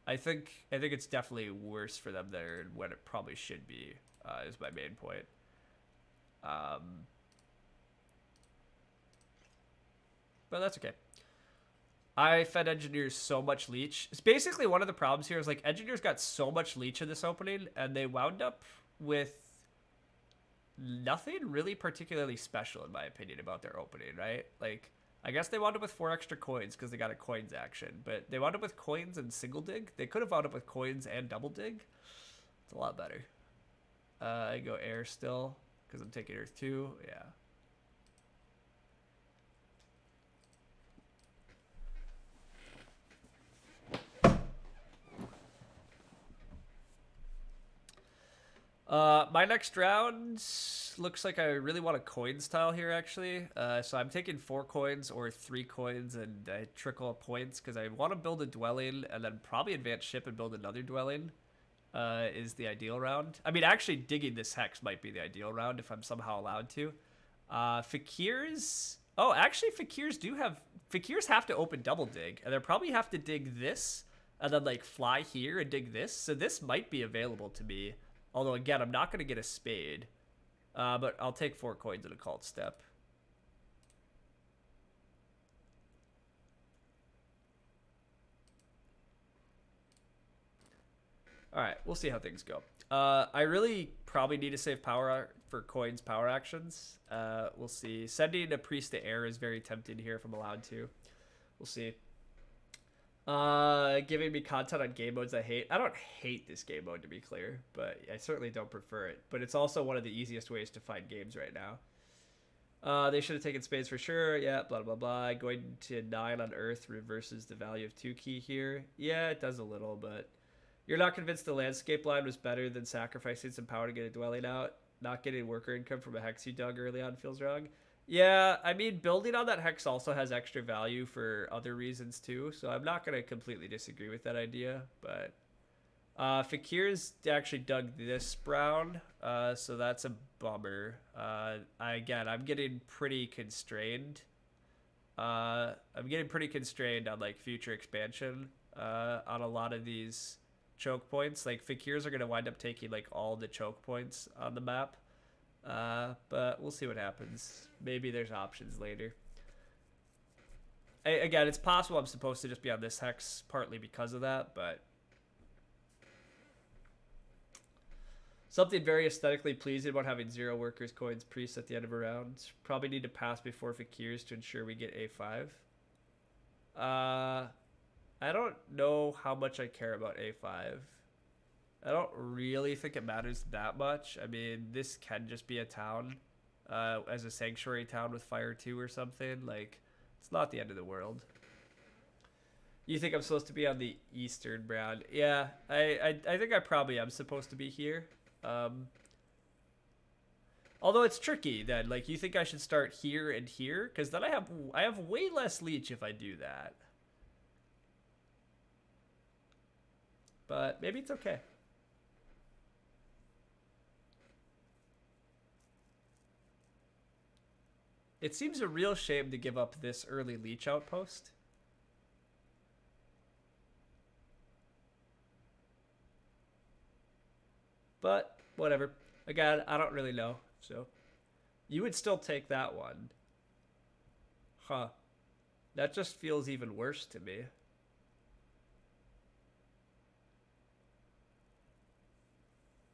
I think it's definitely worse for them there than what it probably should be, is my main point. But that's okay. I fed engineers so much leech. It's basically one of the problems here is engineers got so much leech in this opening and they wound up with nothing really particularly special in my opinion about their opening, right? I guess they wound up with 4 extra coins because they got a coins action, but they wound up with coins and single dig. They could have wound up with coins and double dig. It's a lot better. I go air still. Because I'm taking Earth 2, yeah. My next round looks like I really want a coins tile here, actually. So I'm taking 4 coins or 3 coins, and I trickle points because I want to build a dwelling and then probably advance ship and build another dwelling. Is the ideal round. I mean, actually digging this hex might be the ideal round if I'm somehow allowed to. Fakirs... Oh, actually, Fakirs have to open double dig, and they'll probably have to dig this, and then, fly here and dig this. So this might be available to me. Although, again, I'm not going to get a spade. But I'll take 4 coins in a cult step. All right, we'll see how things go. I really probably need to save power for coins power actions. We'll see. Sending a priest to air is very tempting here if I'm allowed to. We'll see. Giving me content on game modes I hate. I don't hate this game mode, to be clear, but I certainly don't prefer it. But it's also one of the easiest ways to find games right now. They should have taken spades for sure. Yeah, blah, blah, blah. Going to 9 on Earth reverses the value of 2 key here. Yeah, it does a little, but you're not convinced the landscape line was better than sacrificing some power to get a dwelling out? Not getting worker income from a hex you dug early on feels wrong. Yeah, I mean, building on that hex also has extra value for other reasons too, so I'm not going to completely disagree with that idea, but Fakir's actually dug this brown, so that's a bummer. Again, I'm getting pretty constrained. I'm getting pretty constrained on like future expansion on a lot of these choke points. Like Fakirs are going to wind up taking like all the choke points on the map. But we'll see what happens. Maybe there's options later. Again, it's possible I'm supposed to just be on this hex partly because of that, but something very aesthetically pleasing about having 0 workers, coins, priests at the end of a round. Probably need to pass before Fakirs to ensure we get A5. I don't know how much I care about A5. I don't really think it matters that much. I mean, this can just be a town as a sanctuary town with fire 2 or something. Like, it's not the end of the world. You think I'm supposed to be on the eastern brown? Yeah, I think I probably am supposed to be here. Although it's tricky then. Like, you think I should start here and here? Because then I have way less leech if I do that. But maybe it's okay. It seems a real shame to give up this early leech outpost. But whatever. Again, I don't really know. So you would still take that one. Huh. That just feels even worse to me.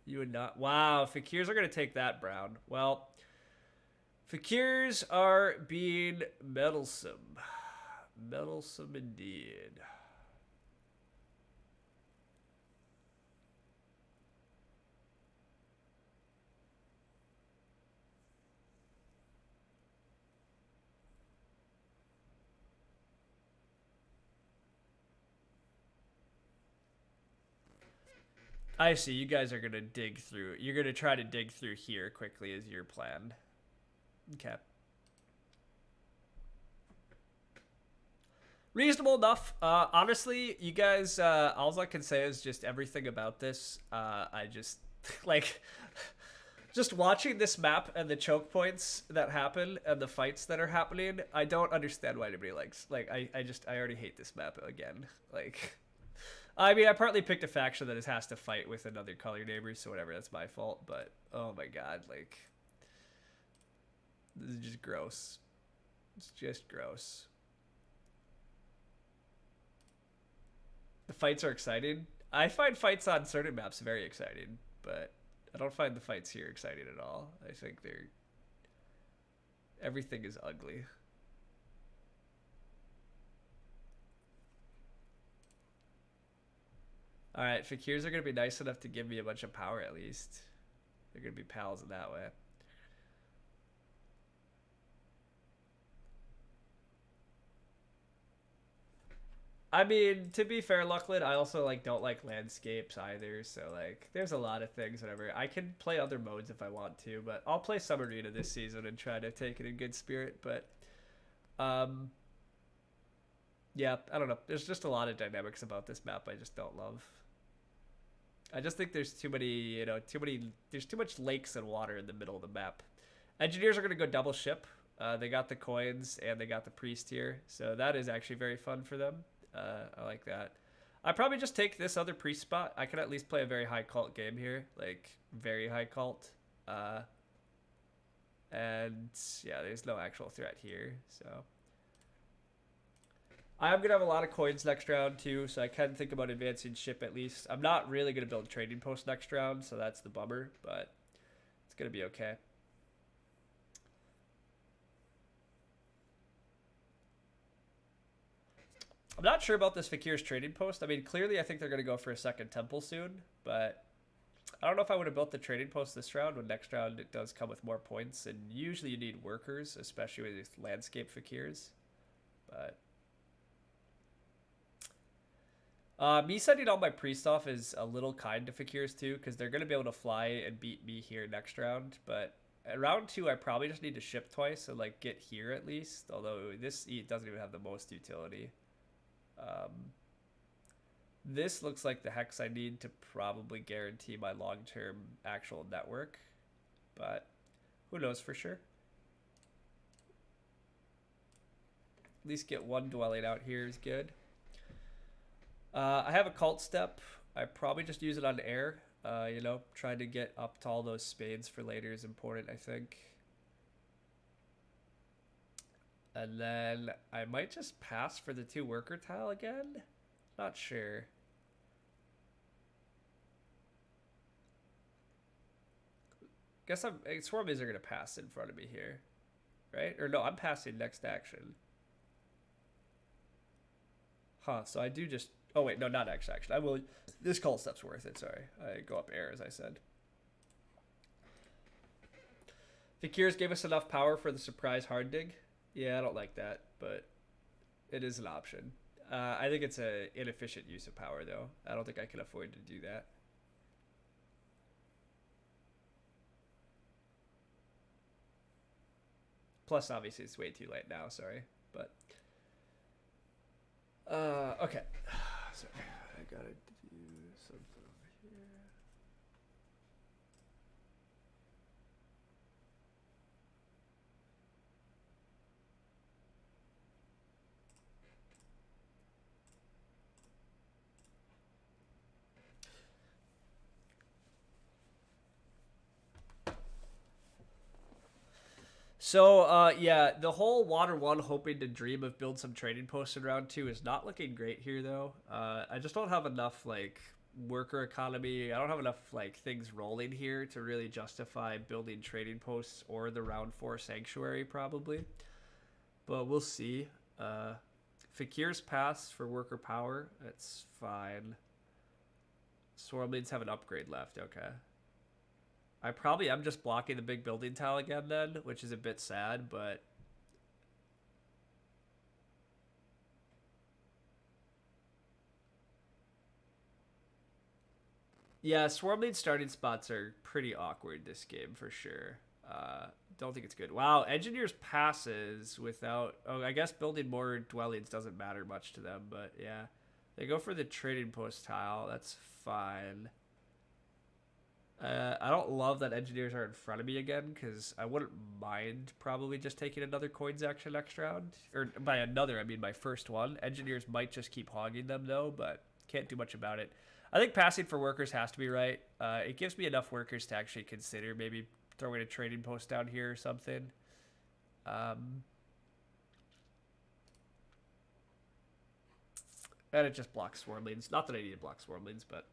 You would not. Wow, Fakirs are going to take that brown. Well, Fakirs are being meddlesome. Meddlesome indeed. I see. You guys are going to dig through. You're going to try to dig through here quickly as your plan. Okay. Reasonable enough. Honestly, you guys, all I can say is just everything about this. I just, like, just watching this map and the choke points that happen and the fights that are happening, I don't understand why anybody likes. Like, I already hate this map again. Like, I mean, I partly picked a faction that has to fight with another color neighbor, so whatever, that's my fault. But, oh my god, like, this is just gross. It's just gross. The fights are exciting. I find fights on certain maps very exciting, but I don't find the fights here exciting at all. I think everything is ugly. Alright, Fakirs are going to be nice enough to give me a bunch of power at least. They're going to be pals in that way. I mean, to be fair, Lucklin, I also like don't like landscapes either, so like there's a lot of things, whatever. I can play other modes if I want to, but I'll play some arena this season and try to take it in good spirit, but yeah, I don't know. There's just a lot of dynamics about this map I just don't love. I just think there's too many, there's too much lakes and water in the middle of the map. Engineers are going to go double ship. They got the coins and they got the priest here, so that is actually very fun for them. I like that. I probably just take this other priest spot. I can at least play a very high cult game here, like very high cult. And yeah, there's no actual threat here, so I'm going to have a lot of coins next round too, so I can think about advancing ship at least. I'm not really going to build trading post next round, so that's the bummer, but it's going to be okay. I'm not sure about this Fakir's trading post. I mean, clearly I think they're going to go for a second temple soon, but I don't know if I would have built the trading post this round when next round it does come with more points, and usually you need workers, especially with landscape Fakirs. But me sending all my priest off is a little kind to Fakirs too, because they're going to be able to fly and beat me here next round, but at round 2 I probably just need to ship twice and like get here at least, although this doesn't even have the most utility. This looks like the hex I need to probably guarantee my long-term actual network, but who knows for sure. At least get one dwelling out here is good. I have a cult step. I probably just use it on air. You know, trying to get up to all those spades for later is important, I think. And then I might just pass for the 2 worker tile again. Not sure. Guess Swarm are gonna pass in front of me here, right? Or no, I'm passing next action. Huh? So I do just. Oh wait, no, not next action. I will. This call step's worth it. Sorry, I go up air as I said. Fakirs gave us enough power for the surprise hard dig. Yeah, I don't like that, but it is an option. I think it's an inefficient use of power, though. I don't think I can afford to do that. Plus, obviously, it's way too late now. Sorry, but okay. Sorry, I gotta do something over here. So, yeah, the whole Water 1 hoping to dream of build some trading posts in round 2 is not looking great here, though. I just don't have enough, like, worker economy. I don't have enough, like, things rolling here to really justify building trading posts or the round 4 sanctuary, probably. But we'll see. Fakir's pass for worker power. That's fine. Swarmlings have an upgrade left. Okay. I probably am just blocking the big building tile again then, which is a bit sad, but... Yeah, Swarmlings starting spots are pretty awkward this game for sure. Don't think it's good. Wow, Engineers passes without... Oh, I guess building more dwellings doesn't matter much to them, but yeah. They go for the trading post tile. That's fine. I don't love that Engineers are in front of me again, because I wouldn't mind probably just taking another coins action next round. Or by another, I mean my first one. Engineers might just keep hogging them, though, but can't do much about it. I think passing for workers has to be right. It gives me enough workers to actually consider maybe throwing a trading post down here or something. And it just blocks Swarmlings. Not that I need to block Swarmlings, but...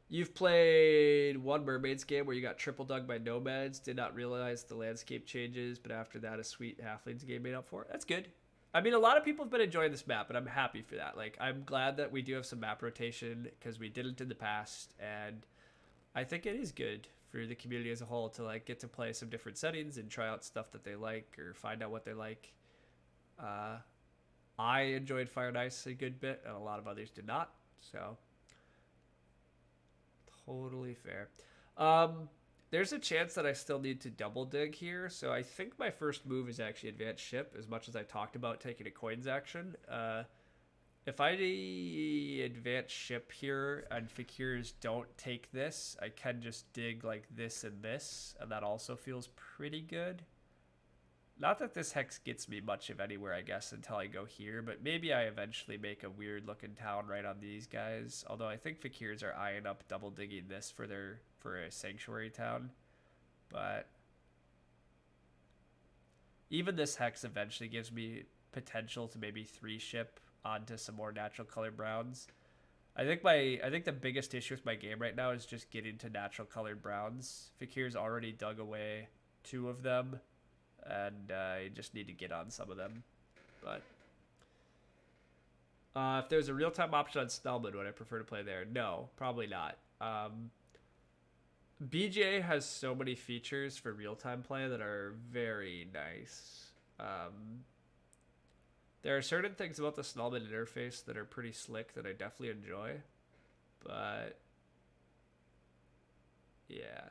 You've played one Mermaids game where you got triple dug by Nomads, did not realize the landscape changes, but after that a sweet Halflings game made up for it. That's good. I mean, a lot of people have been enjoying this map, and I'm happy for that. Like, I'm glad that we do have some map rotation, because we didn't in the past, and I think it is good for the community as a whole to, like, get to play some different settings and try out stuff that they like, or find out what they like. I enjoyed Fire and Ice a good bit, and a lot of others did not, so... Totally fair. There's a chance that I still need to double dig here, so I think my first move is actually advanced ship, as much as I talked about taking a coins action. If I advance ship here and Fakirs don't take this, I can just dig like this, and that also feels pretty good. Not that this hex gets me much of anywhere, I guess, until I go here, but maybe I eventually make a weird-looking town right on these guys. Although I think Fakirs are eyeing up double-digging this for a sanctuary town. But even this hex eventually gives me potential to maybe 3-ship onto some more natural color browns. I think the biggest issue with my game right now is just getting to natural colored browns. Fakir's already dug away 2 of them. And I just need to get on some of them. But If there's a real-time option on Snellman, would I prefer to play there? No, probably not. BGA has so many features for real-time play that are very nice. There are certain things about the Snellman interface that are pretty slick that I definitely enjoy, but yeah.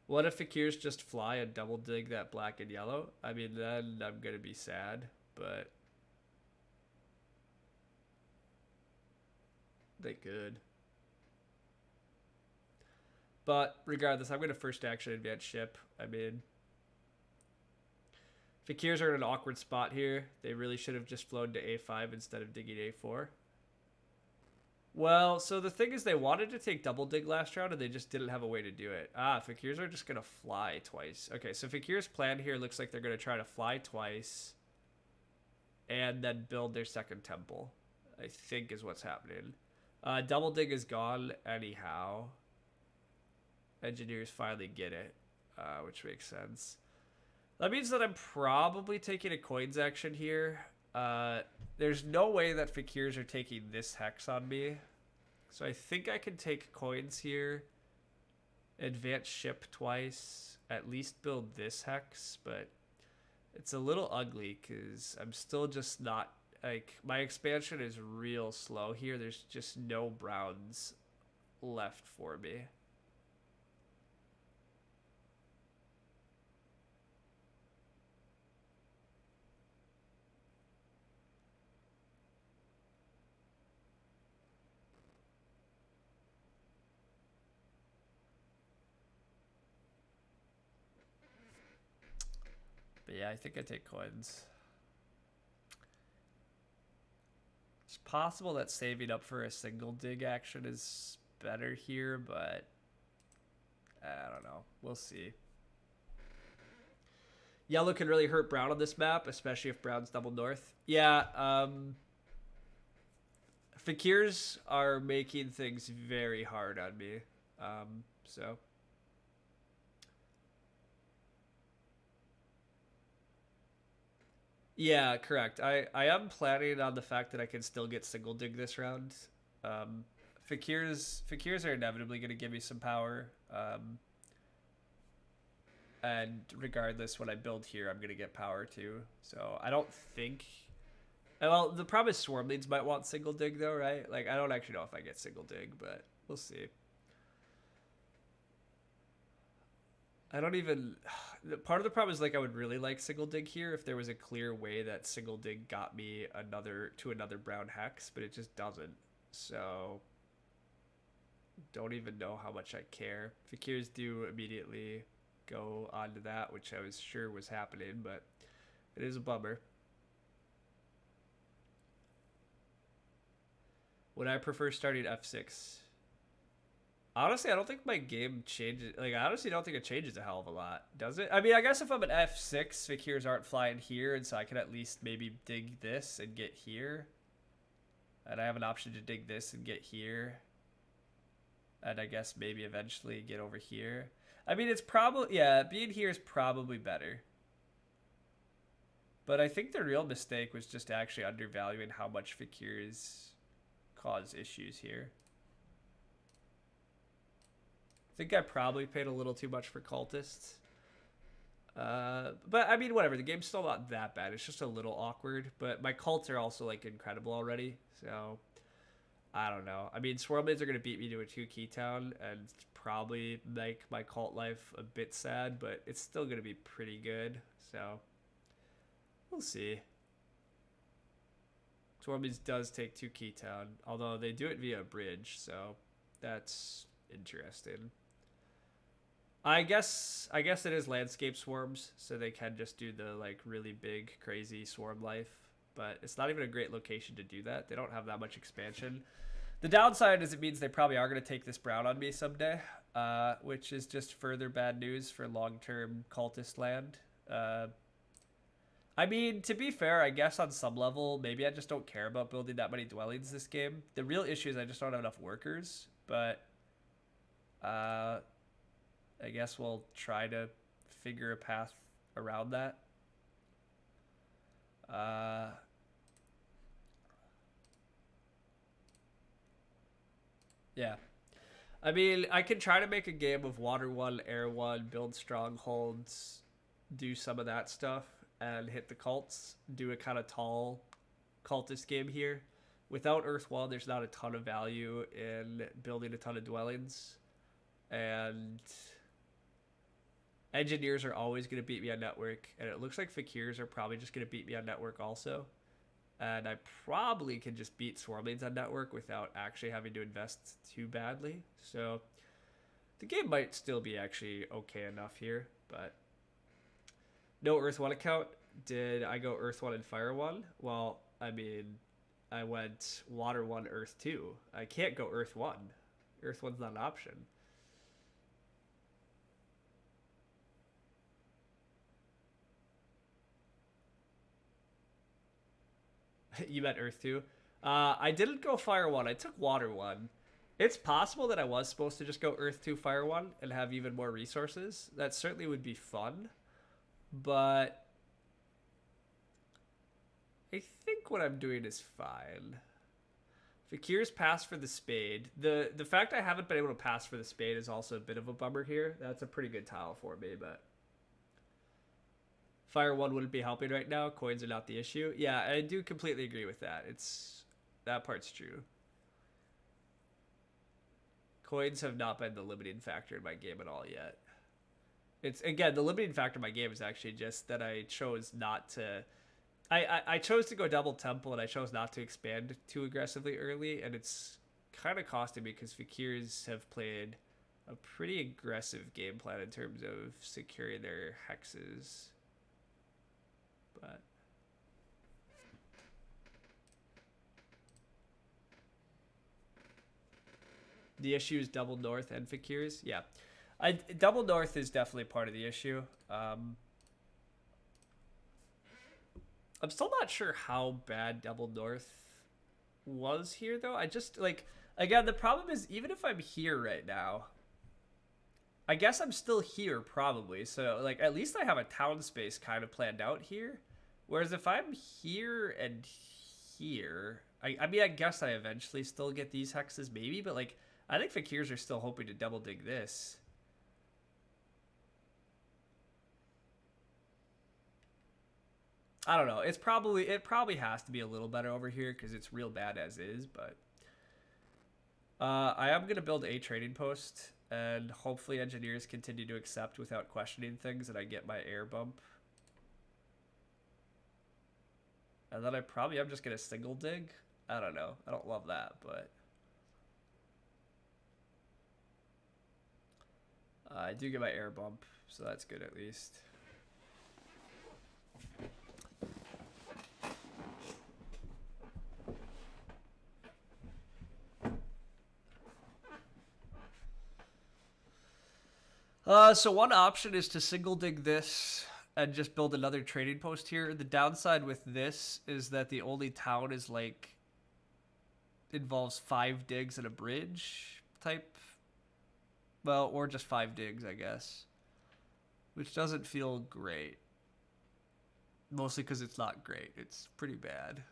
What if Fakirs just fly and double dig that black and yellow? I mean, then I'm gonna be sad, but they could. But regardless, I'm gonna first action advance ship. I mean, Fakirs are in an awkward spot here. They really should have just flown to A5 instead of digging A4. Well, so the thing is they wanted to take double dig last round and they just didn't have a way to do it. Fakirs are just going to fly twice. Okay, so Fakir's plan here looks like they're going to try to fly twice and then build their second temple, I think is what's happening. Double dig is gone anyhow. Engineers finally get it, which makes sense. That means that I'm probably taking a coins action here. There's no way that Fakirs are taking this hex on me. So I think I can take coins here. Advance ship twice. At least build this hex. But it's a little ugly because I'm still just not... Like, my expansion is real slow here. There's just no browns left for me. But yeah, I think I take coins. It's possible that saving up for a single dig action is better here, but I don't know. We'll see. Yellow can really hurt brown on this map, especially if brown's double north. Yeah, Fakirs are making things very hard on me. So... Yeah, correct. I am planning on the fact that I can still get single dig this round. Fakirs are inevitably going to give me some power. And regardless, when I build here, I'm going to get power too. So I don't think... Well, the problem is Swarm Leads might want single dig though, right? Like, I don't actually know if I get single dig, but we'll see. I don't even... Part of the problem is, like, I would really like single dig here if there was a clear way that single dig got me to another brown hex, but it just doesn't. So, don't even know how much I care. Fakirs do immediately go onto that, which I was sure was happening, but it is a bummer. Would I prefer starting F6? Honestly, I don't think my game changes. Like, I honestly don't think it changes a hell of a lot, does it? I mean, I guess if I'm an F6, Fakirs aren't flying here, and so I can at least maybe dig this and get here. And I have an option to dig this and get here. And I guess maybe eventually get over here. I mean, it's probably... Yeah, being here is probably better. But I think the real mistake was just actually undervaluing how much Fakirs cause issues here. I think I probably paid a little too much for Cultists. But, I mean, whatever. The game's still not that bad. It's just a little awkward. But my cults are also, like, incredible already. So, I don't know. I mean, Swarm Blades are going to beat me to a 2-key town and probably make my cult life a bit sad. But it's still going to be pretty good. So, we'll see. Swarm Blades does take 2-key town. Although they do it via a bridge. So, that's interesting. I guess it is landscape swarms, so they can just do the like really big, crazy swarm life. But it's not even a great location to do that. They don't have that much expansion. The downside is it means they probably are going to take this brown on me someday, which is just further bad news for long-term cultist land. I mean, to be fair, I guess on some level, maybe I just don't care about building that many dwellings this game. The real issue is I just don't have enough workers, but... I guess we'll try to figure a path around that. Uh, yeah. I mean, I can try to make a game of water one, air one, build strongholds, do some of that stuff, and hit the cults. Do a kind of tall cultist game here. Without Earth one, there's not a ton of value in building a ton of dwellings, and engineers are always going to beat me on network, and it looks like fakirs are probably just going to beat me on network also. And I probably can just beat swarmlings on network without actually having to invest too badly. So the game might still be actually okay enough here, but no Earth 1 account. Did I go Earth 1 and Fire 1? Well, I mean, I went Water 1, Earth 2. I can't go Earth 1. Earth 1's not an option. You meant Earth 2? I didn't go Fire 1. I took Water 1. It's possible that I was supposed to just go Earth 2, Fire 1 and have even more resources. That certainly would be fun. But I think what I'm doing is fine. Fakir's pass for the spade. The fact I haven't been able to pass for the spade is also a bit of a bummer here. That's a pretty good tile for me, but Fire 1 wouldn't be helping right now. Coins are not the issue. Yeah, I do completely agree with that. That part's true. Coins have not been the limiting factor in my game at all yet. It's, again, the limiting factor in my game is actually just that I chose not to... I chose to go double temple, and I chose not to expand too aggressively early, and it's kind of costing me because Fakirs have played a pretty aggressive game plan in terms of securing their hexes. But the issue is double north and Fakirs. Yeah, double north is definitely part of the issue. I'm still not sure how bad double north was here, though. I just, like, again, the problem is, even if I'm here right now, I guess I'm still here, probably. So, like, at least I have a town space kind of planned out here. Whereas if I'm here and here, I mean, I guess I eventually still get these hexes, maybe, but, like, I think Fakirs are still hoping to double dig this. I don't know. It probably has to be a little better over here because it's real bad as is. But I am gonna build a trading post, and hopefully engineers continue to accept without questioning things, and I get my air bump. And then I probably am just gonna single dig. I don't know. I don't love that, but I do get my air bump, so that's good at least. So one option is to single dig this and just build another trading post here. The downside with this is that the only town is like involves 5 digs and a bridge type. Well, or just 5 digs, I guess. Which doesn't feel great. Mostly because it's not great. It's pretty bad.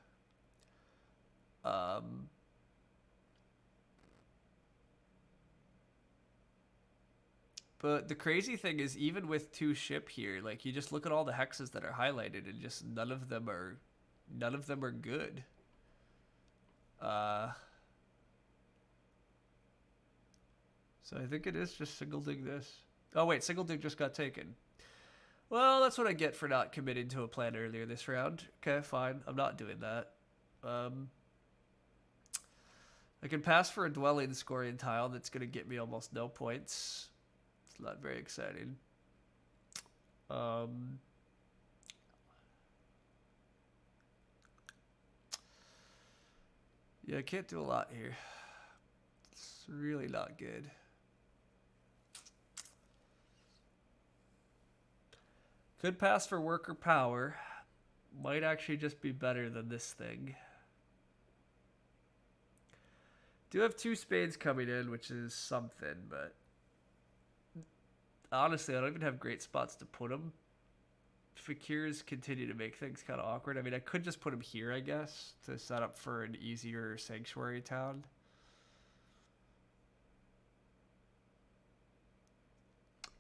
But the crazy thing is, even with 2 ship here, like, you just look at all the hexes that are highlighted, and just none of them are good. So I think it is just single dig this. Oh wait, single dig just got taken. Well, that's what I get for not committing to a plan earlier this round. Okay, fine. I'm not doing that. I can pass for a dwelling scoring tile that's going to get me almost no points. It's not very exciting. Yeah, I can't do a lot here. It's really not good. Could pass for worker power. Might actually just be better than this thing. Do have 2 spades coming in, which is something, but honestly, I don't even have great spots to put them. Fakirs continue to make things kind of awkward. I mean, I could just put him here, I guess, to set up for an easier sanctuary town.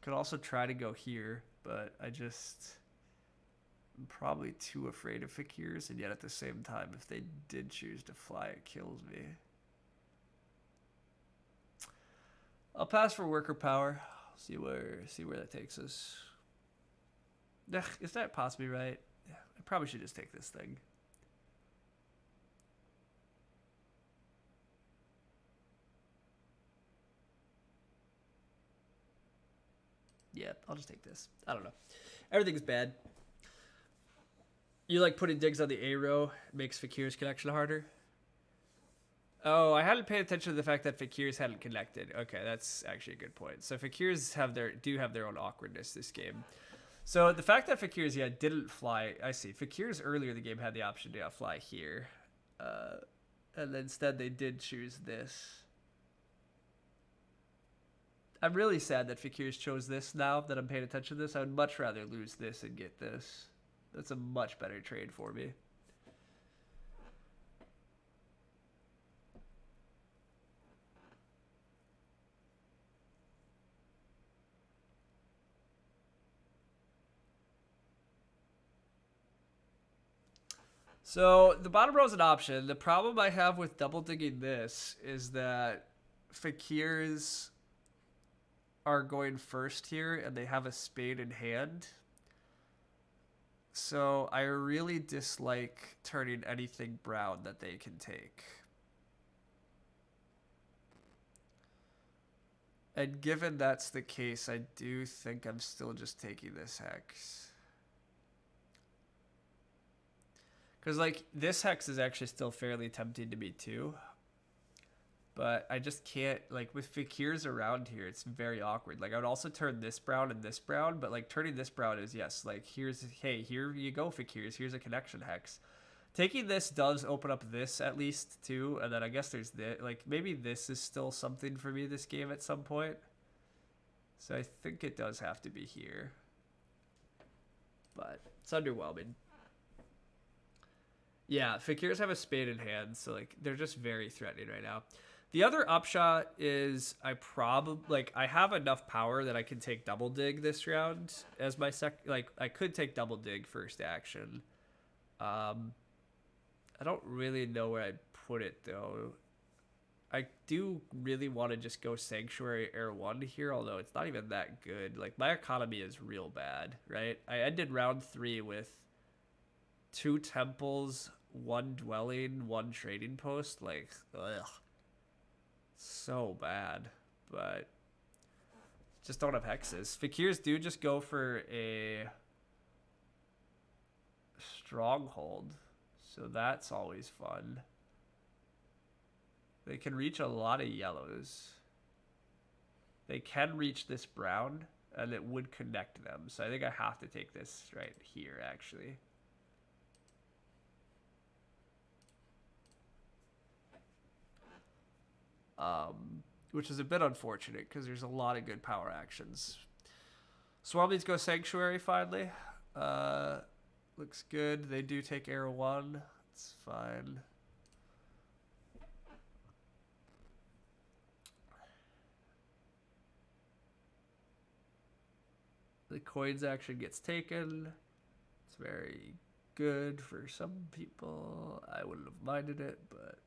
Could also try to go here, but I'm probably too afraid of Fakirs, and yet at the same time, if they did choose to fly, it kills me. I'll pass for worker power. See where that takes us. Is that possibly right? Yeah, I probably should just take this thing. Yeah, I'll just take this. I don't know. Everything's bad. You like putting digs on the A row makes Fakir's connection harder? Oh, I hadn't paid attention to the fact that Fakirs hadn't connected. Okay, that's actually a good point. So Fakirs do have their own awkwardness this game. So the fact that Fakirs, didn't fly, I see. Fakirs earlier in the game had the option to fly here. And instead they did choose this. I'm really sad that Fakirs chose this now that I'm paying attention to this. I would much rather lose this and get this. That's a much better trade for me. So the bottom row is an option. The problem I have with double digging this is that Fakirs are going first here and they have a spade in hand. So I really dislike turning anything brown that they can take. And given that's the case, I do think I'm still just taking this hex. Because, like, this hex is actually still fairly tempting to me, too. But I just can't, like, with Fakirs around here, it's very awkward. Like, I would also turn this brown and this brown, but, like, turning this brown is, yes, like, hey, here you go, Fakirs. Here's a connection hex. Taking this does open up this, at least, too. And then I guess there's this. Like, maybe this is still something for me this game at some point. So I think it does have to be here. But it's underwhelming. Yeah, Fakirs have a spade in hand, so like they're just very threatening right now. The other upshot is I have enough power that I can take double dig this round as my I could take double dig first action. I don't really know where I'd put it though. I do really want to just go Sanctuary Air 1 here, although it's not even that good. Like my economy is real bad, right? I ended round 3 with 2 temples, 1 dwelling, 1 trading post. Like, ugh. So bad. But just don't have hexes. Fakirs do just go for a stronghold. So that's always fun. They can reach a lot of yellows. They can reach this brown, and it would connect them. So I think I have to take this right here, actually. Which is a bit unfortunate because there's a lot of good power actions. Swarmleads go Sanctuary finally. Looks good. They do take Arrow 1. It's fine. The coins action gets taken. It's very good for some people. I wouldn't have minded it, but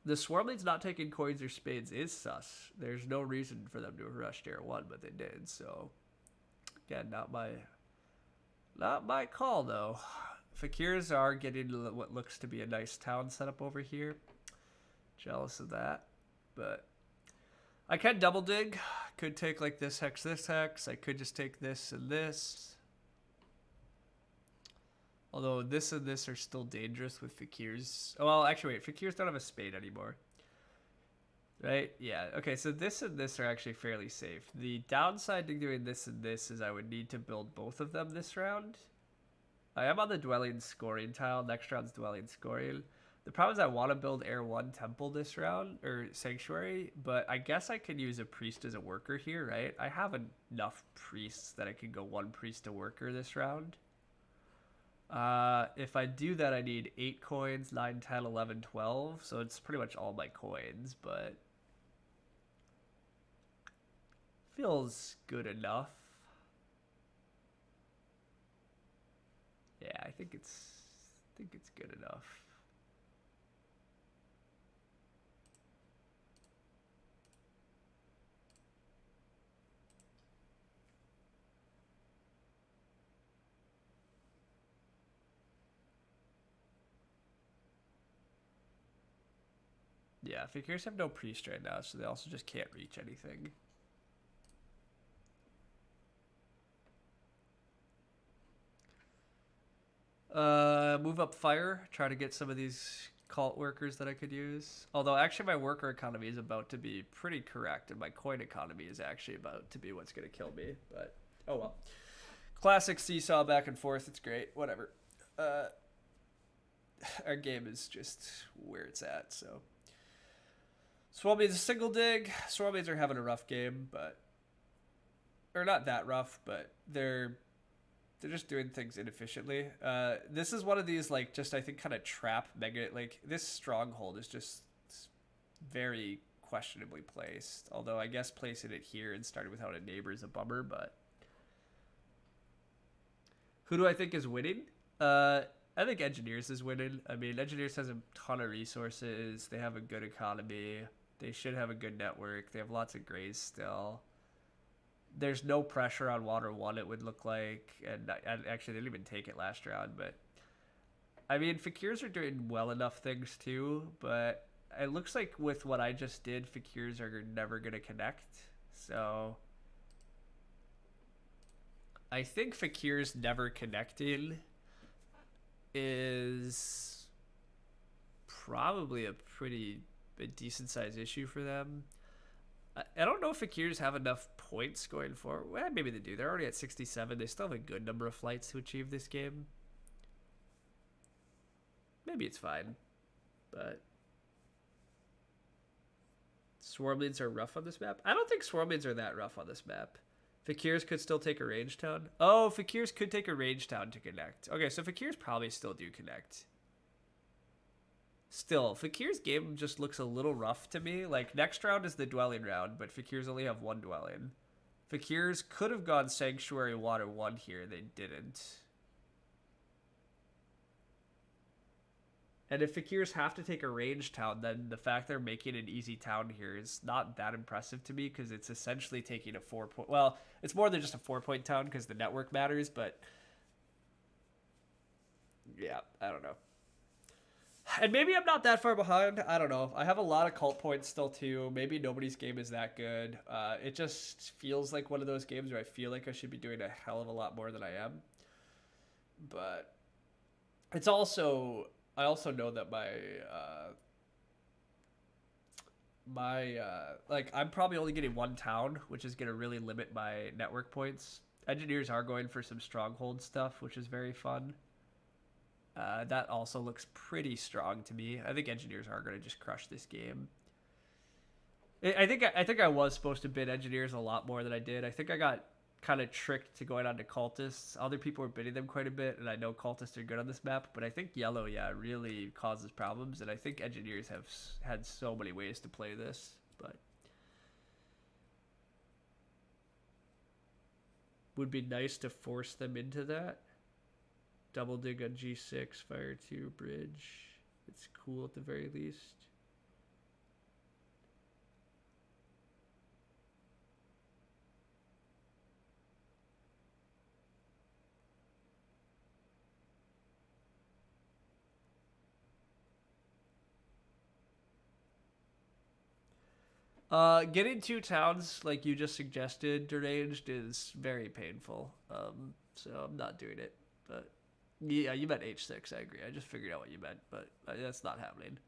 the Swarmleads not taking coins or spades is sus. There's no reason for them to have rushed Air 1, but they did. So, again, not my call, though. Fakirs are getting what looks to be a nice town set up over here. Jealous of that. But I can double dig. Could take like this hex. I could just take this and this. Although this and this are still dangerous with Fakirs. Oh, well, actually, wait. Fakirs don't have a spade anymore. Right? Yeah. Okay, so this and this are actually fairly safe. The downside to doing this and this is I would need to build both of them this round. I am on the dwelling scoring tile. Next round's dwelling scoring. The problem is I want to build Air 1 Temple this round, or Sanctuary, but I guess I could use a Priest as a worker here, right? I have enough Priests that I could go 1 Priest to worker this round. If I do that, I need 8 coins, 9, 10, 11, 12, so it's pretty much all my coins, but feels good enough. Yeah, I think it's good enough. Yeah, figures have no priest right now, so they also just can't reach anything. Move up fire, try to get some of these cult workers that I could use. Although actually my worker economy is about to be pretty correct, and my coin economy is actually about to be what's going to kill me. But oh well. Classic seesaw back and forth. It's great. Whatever. Our game is just where it's at. So Swambies a single dig. Swambies are having a rough game, but or not that rough, but they're just doing things inefficiently. This is one of these, like, just I think kind of trap mega, like this stronghold is just very questionably placed, although I guess placing it here and starting without a neighbor is a bummer. But who do I think is winning? I think Engineers is winning. I mean, Engineers has a ton of resources, they have a good economy, they should have a good network, they have lots of grays still. There's no pressure on Water 1, it would look like. And actually, they didn't even take it last round. But, I mean, Fakirs are doing well enough things, too. But it looks like with what I just did, Fakirs are never going to connect. So, I think Fakirs never connecting is probably a decent-sized issue for them. I don't know if Fakirs have enough points going forward. Well, maybe they do. They're already at 67. They still have a good number of flights to achieve this game. Maybe it's fine. But Swarmlings are rough on this map. I don't think Swarmlings are that rough on this map. Fakirs could still take a range town. Oh, Fakirs could take a range town to connect. Okay, so Fakirs probably still do connect. Still, Fakir's game just looks a little rough to me. Like, next round is the dwelling round, but Fakirs only have 1 dwelling. Fakirs could have gone Sanctuary Water 1 here. They didn't. And if Fakirs have to take a range town, then the fact they're making an easy town here is not that impressive to me, because it's essentially taking a 4-point... Well, it's more than just a 4-point town because the network matters, but... Yeah, I don't know. And maybe I'm not that far behind. I don't know. I have a lot of cult points still, too. Maybe nobody's game is that good. It just feels like one of those games where I feel like I should be doing a hell of a lot more than I am. But it's also... I also know that like, I'm probably only getting 1 town, which is going to really limit my network points. Engineers are going for some stronghold stuff, which is very fun. That also looks pretty strong to me. I think Engineers are going to just crush this game. I think I was supposed to bid Engineers a lot more than I did. I think I got kind of tricked to going on to Cultists. Other people were bidding them quite a bit, and I know Cultists are good on this map, but I think Yellow, yeah, really causes problems, and I think Engineers have had so many ways to play this, but... Would be nice to force them into that. Double dig on G6, fire 2, bridge. It's cool at the very least. Getting 2 towns like you just suggested, deranged, is very painful. So I'm not doing it. But yeah, you meant H6. I agree. I just figured out what you meant, but that's not happening.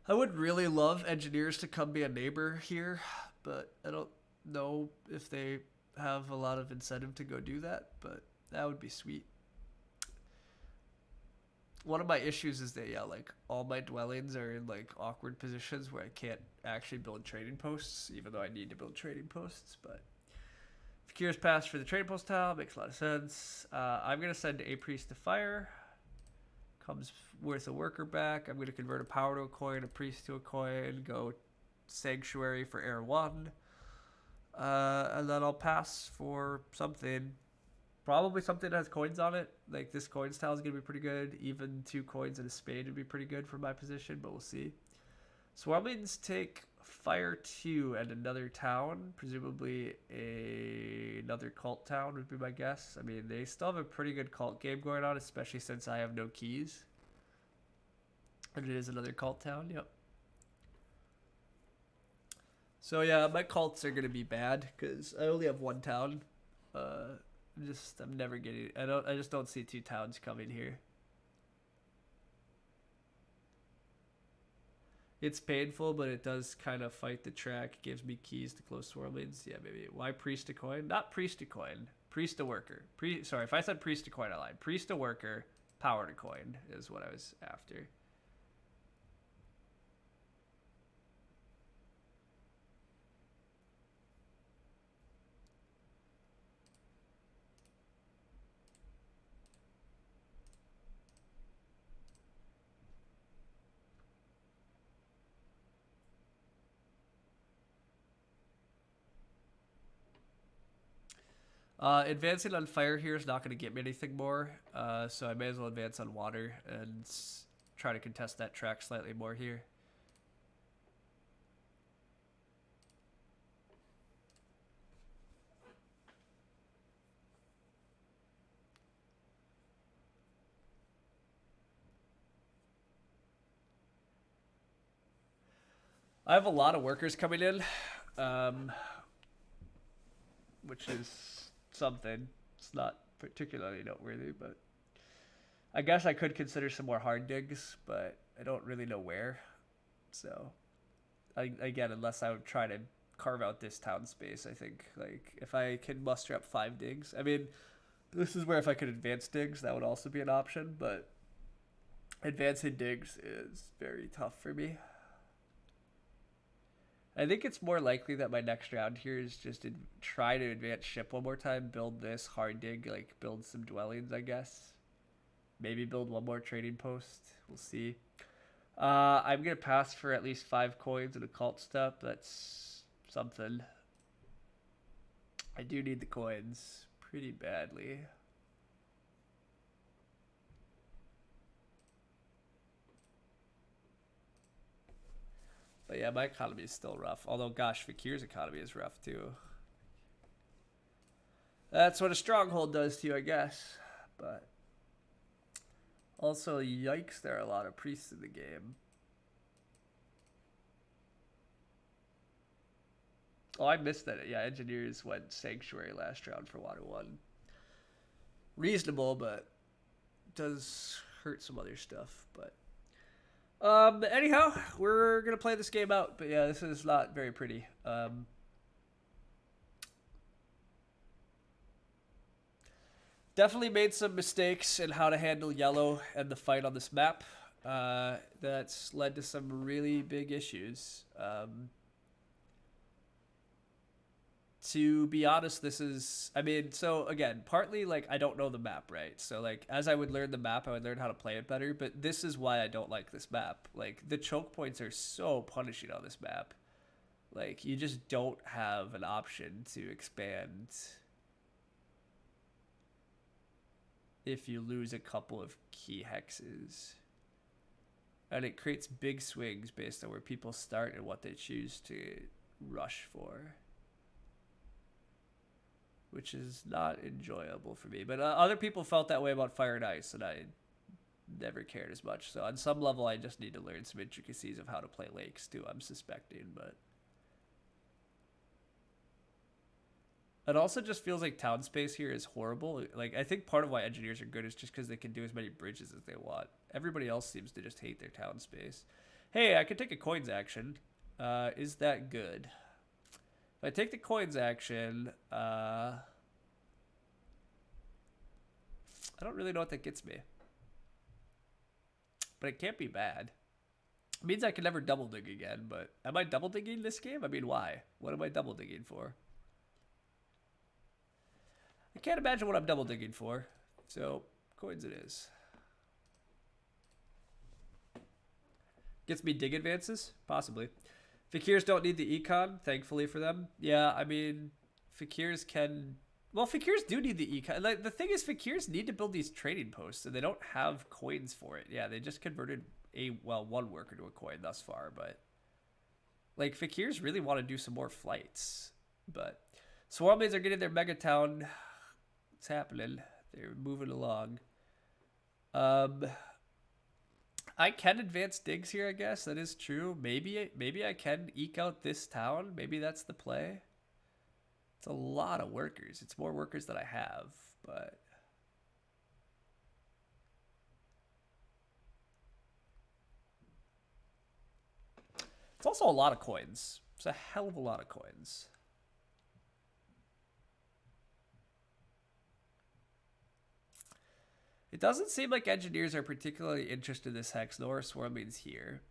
I would really love engineers to come be a neighbor here, but I don't know if they have a lot of incentive to go do that, but that would be sweet. One of my issues is that, yeah, like all my dwellings are in like awkward positions where I can't actually build trading posts, even though I need to build trading posts. But if Kira's passed for the trading post tile, makes a lot of sense. I'm gonna send a priest to fire. Comes worth a worker back. I'm gonna convert a power to a coin, a priest to a coin, go sanctuary for Apr19. And then I'll pass for something. Probably something that has coins on it. Like this coins tile is going to be pretty good. Even 2 coins and a spade would be pretty good for my position, but we'll see. Swarmlings take fire 2 and another town. Presumably another cult town would be my guess. I mean, they still have a pretty good cult game going on, especially since I have no keys. And it is another cult town, yep. So yeah, my cults are going to be bad because I only have 1 town. I'm never getting. I just don't see 2 towns coming here. It's painful, but it does kind of fight the track. It gives me keys to close swarmlings. Yeah, maybe. Why priest to coin? Not priest to coin. Priest to worker. Sorry, if I said priest to coin, I lied. Priest to worker, power to coin is what I was after. Advancing on fire here is not going to get me anything more, so I may as well advance on water and try to contest that track slightly more here. I have a lot of workers coming in, which is something. It's not particularly noteworthy, but I guess I could consider some more hard digs, but I don't really know where. So, again, unless I would try to carve out this town space, I think, like, if I can muster up 5 digs. I mean, this is where if I could advance digs, that would also be an option, but advancing digs is very tough for me. I think it's more likely that my next round here is just to try to advance ship one more time, build this hard dig, like build some dwellings, I guess. Maybe build 1 more trading post. We'll see. I'm going to pass for at least 5 coins and a cult step. That's something. I do need the coins pretty badly. But yeah, my economy is still rough. Although, gosh, Fakir's economy is rough too. That's what a stronghold does to you, I guess. But also, yikes, there are a lot of priests in the game. Oh, I missed that. Yeah, engineers went sanctuary last round for water 1. Reasonable, but does hurt some other stuff. But anyhow, we're gonna play this game out. But yeah, this is not very pretty. Definitely made some mistakes in how to handle yellow and the fight on this map. That's led to some really big issues. To be honest, this is, I mean, so again, partly like I don't know the map, right? So like as I would learn the map, I would learn how to play it better, but this is why I don't like this map. Like the choke points are so punishing on this map. Like you just don't have an option to expand if you lose a couple of key hexes. And it creates big swings based on where people start and what they choose to rush for, which is not enjoyable for me. But other people felt that way about Fire and Ice, and I never cared as much. So on some level, I just need to learn some intricacies of how to play lakes too, I'm suspecting. But it also just feels like town space here is horrible. Like I think part of why engineers are good is just because they can do as many bridges as they want. Everybody else seems to just hate their town space. Hey, I could take a coins action. Is that good? If I take the coins action, I don't really know what that gets me. But it can't be bad. It means I can never double dig again, but am I double digging this game? I mean, why? What am I double digging for? I can't imagine what I'm double digging for. So, coins it is. Gets me dig advances? Possibly. Fakirs don't need the econ, thankfully for them. Yeah, I mean, Fakirs can... Well, Fakirs do need the econ. Like, the thing is, Fakirs need to build these trading posts, and they don't have coins for it. Yeah, they just converted one worker to a coin thus far, but... Like, Fakirs really want to do some more flights. But Swarmblades are getting their mega town. It's happening. They're moving along. I can advance digs here, I guess. That is true. Maybe I can eke out this town. Maybe that's the play. It's a lot of workers. It's more workers than I have, but... It's also a lot of coins. It's a hell of a lot of coins. It doesn't seem like engineers are particularly interested in this hex, nor Swarmblades here.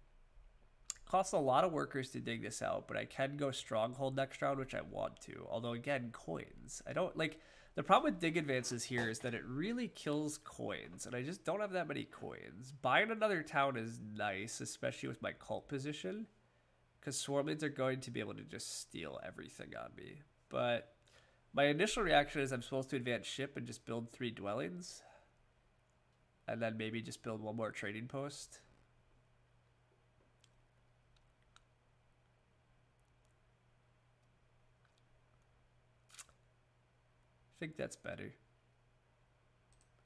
Costs a lot of workers to dig this out, but I can go Stronghold next round, which I want to. Although, again, coins. I don't, like... The problem with dig advances here is that it really kills coins, and I just don't have that many coins. Buying another town is nice, especially with my cult position, because Swarmblades are going to be able to just steal everything on me. But my initial reaction is I'm supposed to advance ship and just build 3 dwellings. And then maybe just build one more trading post. I think that's better.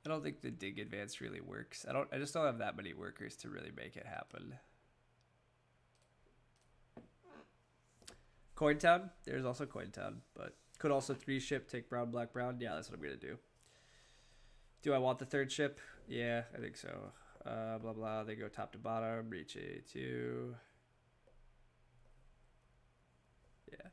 I don't think the dig advance really works. I just don't have that many workers to really make it happen. Coin Town? There's also Coin Town, but could also 3 ship, take brown, black, brown. Yeah, that's what I'm gonna do. Do I want the 3rd ship? Yeah, I think so. Blah, blah. They go top to bottom. Reach A2. Yeah.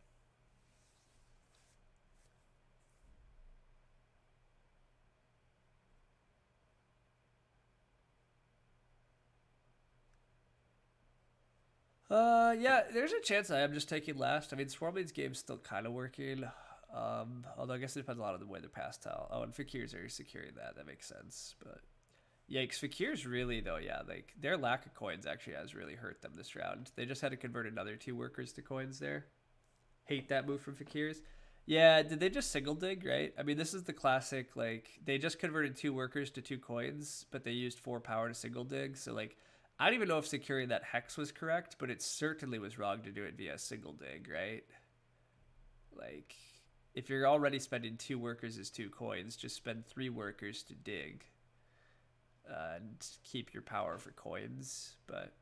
Yeah, there's a chance I am just taking last. I mean, Swarmblades game's still kind of working. Although I guess it depends a lot on the way the pass tile. Oh, and Fakirs are securing that. That makes sense. But yikes, Fakirs really though, yeah, like their lack of coins actually has really hurt them this round. They just had to convert another 2 workers to coins there. Hate that move from Fakirs. Yeah, did they just single dig, right? I mean, this is the classic, like, they just converted 2 workers to 2 coins, but they used 4 power to single dig. So, like, I don't even know if securing that hex was correct, but it certainly was wrong to do it via single dig, right? Like, if you're already spending 2 workers as 2 coins, just spend 3 workers to dig and keep your power for coins. But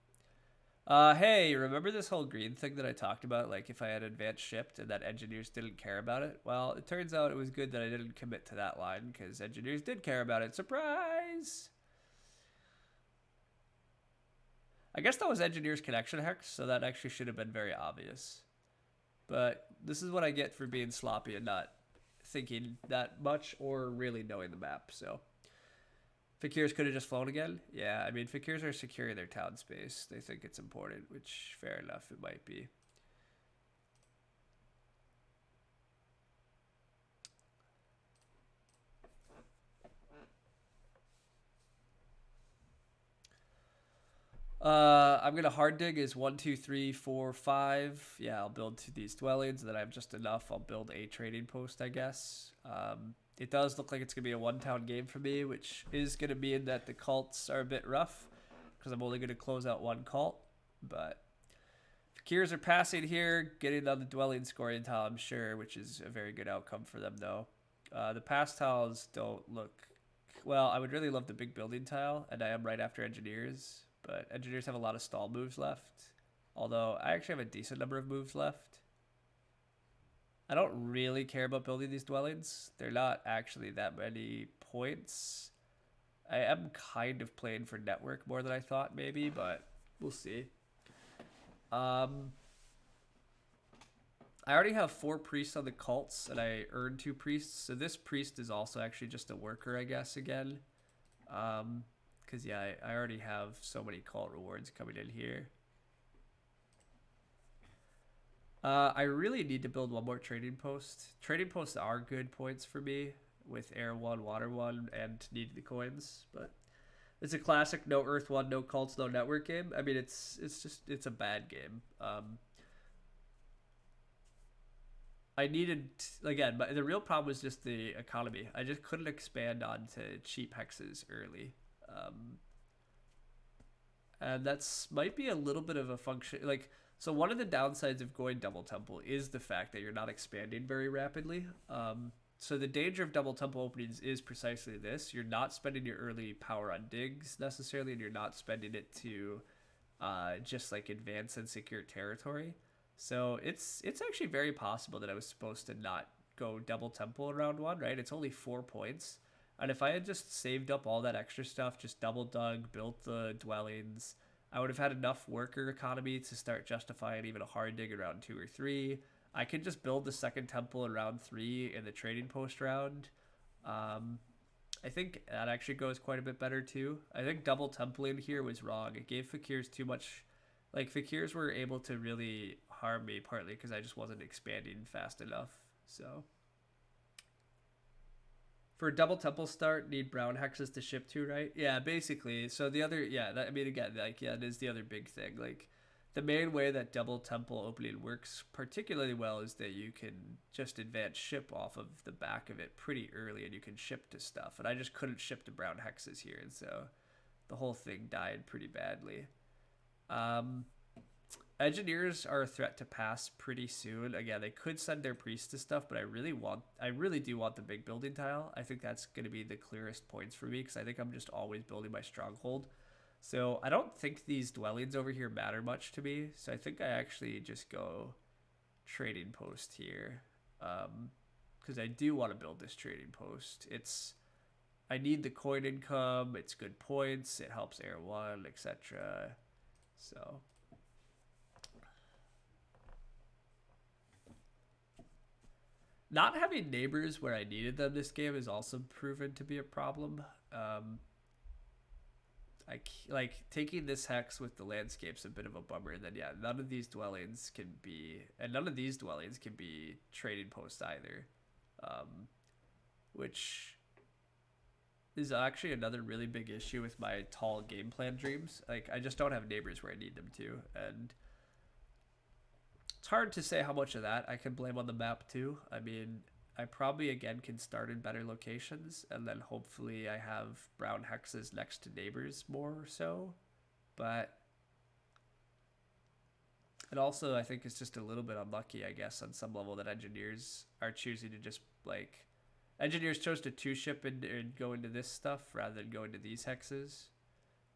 hey, remember this whole green thing that I talked about? Like, if I had advanced shipped and that engineers didn't care about it? Well, it turns out it was good that I didn't commit to that line, because engineers did care about it. Surprise! I guess that was engineers connection hex, so that actually should have been very obvious. But this is what I get for being sloppy and not thinking that much or really knowing the map. So Fakirs could have just flown again. Yeah, I mean, Fakirs are securing their town space. They think it's important, which fair enough, it might be. I'm gonna hard dig is 1, 2, 3, 4, 5. Yeah, I'll build 2 these dwellings, and then I have just enough. I'll build a trading post, I guess. It does look like it's gonna be a 1-town game for me, which is gonna mean that the cults are a bit rough, because I'm only gonna close out 1 cult. But Fakirs are passing here, getting on the dwelling scoring tile, I'm sure, which is a very good outcome for them, though. The pass tiles don't look... Well, I would really love the big building tile, and I am right after engineers. But engineers have a lot of stall moves left. Although, I actually have a decent number of moves left. I don't really care about building these dwellings. They're not actually that many points. I am kind of playing for network more than I thought, maybe, but we'll see. Um, I already have 4 priests on the cults, and I earned 2 priests. So this priest is also actually just a worker, I guess, again. Because, yeah, I already have so many cult rewards coming in here. I really need to build one more trading post. Trading posts are good points for me with air 1, water 1, and need the coins. But it's a classic no earth 1, no cults, no network game. I mean, it's a bad game. I needed, again, but the real problem was just the economy. I just couldn't expand onto cheap hexes early. And that's might be a little bit of a function. Like, so one of the downsides of going double temple is the fact that you're not expanding very rapidly. So the danger of double temple openings is precisely this: you're not spending your early power on digs necessarily, and you're not spending it to just like advance and secure territory. So it's actually very possible that I was supposed to not go double temple in round 1, right? It's only 4 points. And if I had just saved up all that extra stuff, just double dug, built the dwellings, I would have had enough worker economy to start justifying even a hard dig in round 2 or 3. I could just build the second temple in round 3 in the trading post round. I think that actually goes quite a bit better too. I think double templing here was wrong. It gave fakirs too much. Like, fakirs were able to really harm me partly because I just wasn't expanding fast enough. So for a double temple start, need brown hexes to ship to, right? Yeah, basically. So the other, yeah, that, I mean, again, like, yeah, it is the other big thing. Like, the main way that double temple opening works particularly well is that you can just advance ship off of the back of it pretty early, and you can ship to stuff. And I just couldn't ship to brown hexes here, and so the whole thing died pretty badly. Engineers are a threat to pass pretty soon. Again, they could send their priests to stuff, but I really do want the big building tile. I think that's going to be the clearest points for me because I think I'm just always building my stronghold. So I don't think these dwellings over here matter much to me. So I think I actually just go trading post here because I do want to build this trading post. I need the coin income. It's good points. It helps air 1, etc. So not having neighbors where I needed them this game has also proven to be a problem. I like taking this hex with the landscape's a bit of a bummer. And then yeah, none of these dwellings can be trading posts either, which is actually another really big issue with my tall game plan dreams. Like, I just don't have neighbors where I need them to, and it's hard to say how much of that I can blame on the map too. I mean, I probably again can start in better locations, and then hopefully I have brown hexes next to neighbors more or so. But it also, I think, is just a little bit unlucky, I guess, on some level that engineers are choosing to just like engineers chose to 2-ship and go into this stuff rather than go into these hexes,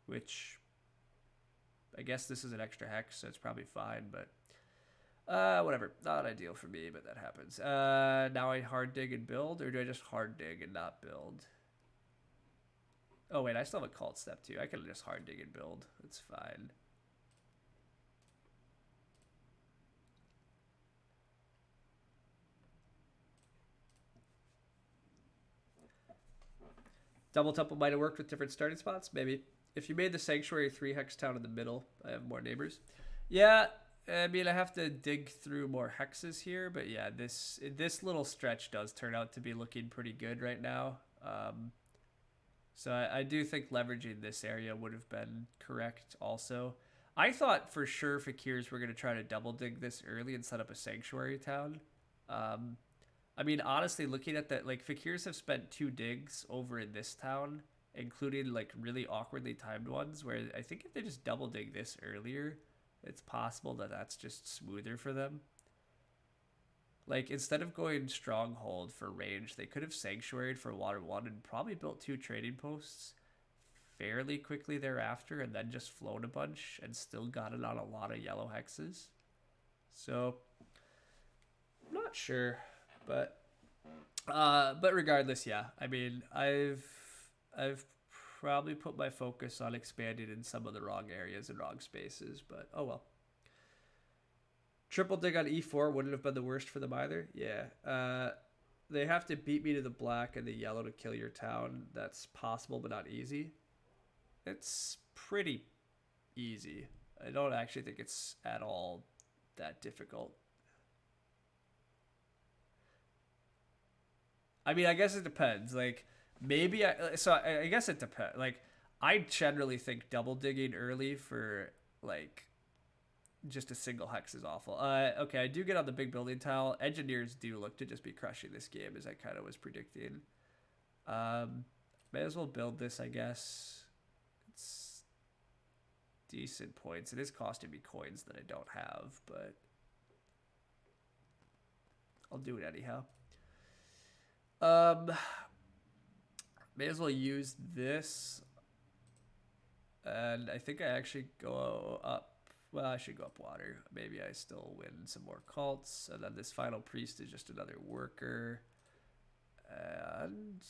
which I guess this is an extra hex, so it's probably fine, but whatever. Not ideal for me, but that happens. Now I hard dig and build, or do I just hard dig and not build? Oh, wait, I still have a cult step, too. I can just hard dig and build. It's fine. Double temple might have worked with different starting spots, maybe. If you made the sanctuary 3-hex town in the middle, I have more neighbors. Yeah, I mean, I have to dig through more hexes here, but yeah, this little stretch does turn out to be looking pretty good right now. So I do think leveraging this area would have been correct also. I thought for sure fakirs were going to try to double dig this early and set up a sanctuary town. I mean, honestly, looking at that, like, fakirs have spent 2 digs over in this town, including like really awkwardly timed ones, where I think if they just double dig this earlier, it's possible that that's just smoother for them. Like, instead of going stronghold for range, they could have sanctuaried for water 1 and probably built 2 trading posts fairly quickly thereafter, and then just flown a bunch and still got it on a lot of yellow hexes. So I'm not sure, but regardless, yeah. I mean, I've probably put my focus on expanding in some of the wrong areas and wrong spaces, but oh well. Triple dig on e4 wouldn't have been the worst for them either. Yeah. They have to beat me to the black and the yellow to kill your town. That's possible, but not easy. It's pretty easy. I don't actually think it's at all that difficult. I mean, I guess it depends. Like, maybe I guess it depends. Like, I generally think double digging early for, like, just a single hex is awful. Okay, I do get on the big building tile. Engineers do look to just be crushing this game, as I kind of was predicting. May as well build this, I guess. It's decent points. It is costing me coins that I don't have, but I'll do it anyhow. May as well use this. And I think I actually go up. Well, I should go up water. Maybe I still win some more cults. And then this final priest is just another worker. And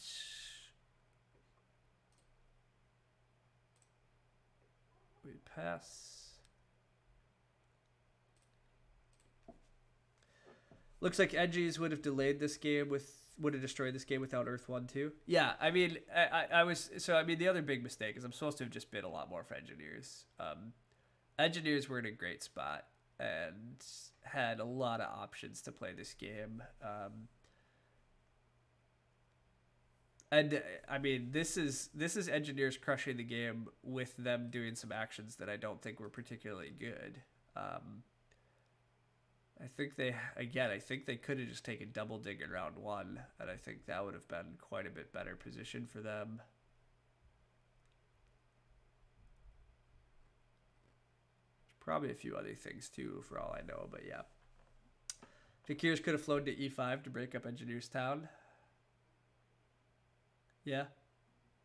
we pass. Looks like Edgies would have delayed this game would have destroyed this game without Earth 1 too. Yeah, I mean, I was so I mean the other big mistake is I'm supposed to have just bid a lot more for engineers. Engineers were in a great spot and had a lot of options to play this game. And I mean, this is engineers crushing the game with them doing some actions that I don't think were particularly good. I think they could have just taken double dig in round 1, and I think that would have been quite a bit better position for them. There's probably a few other things too, for all I know, but yeah. Fakirs could have flown to e5 to break up Engineer's town. Yeah,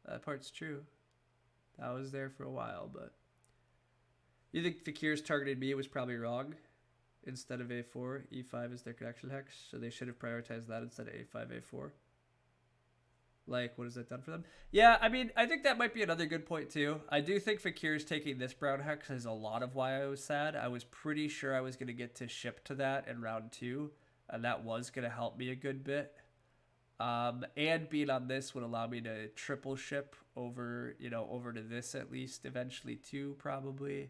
that part's true. That was there for a while, but you think Fakirs targeted me was probably wrong. Instead of a4, e5 is their connection hex, so they should have prioritized that instead of a5, a4. Like, what has that done for them? Yeah, I mean, I think that might be another good point too. I do think Fakir's taking this brown hex is a lot of why I was sad. I was pretty sure I was going to get to ship to that in round 2, and that was going to help me a good bit. And being on this would allow me to triple ship over, over to this at least eventually too, probably.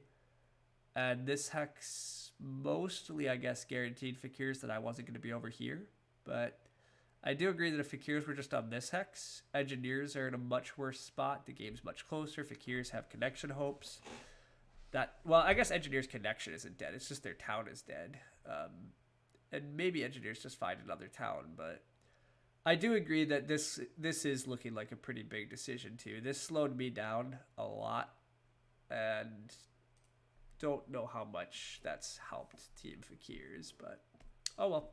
And this hex mostly, I guess, guaranteed Fakirs that I wasn't going to be over here. But I do agree that if Fakirs were just on this hex, Engineers are in a much worse spot. The game's much closer. Fakirs have connection hopes. Well, I guess Engineers' connection isn't dead. It's just their town is dead. And maybe Engineers just find another town. But I do agree that this is looking like a pretty big decision, too. This slowed me down a lot. And don't know how much that's helped Team Fakirs, but oh well.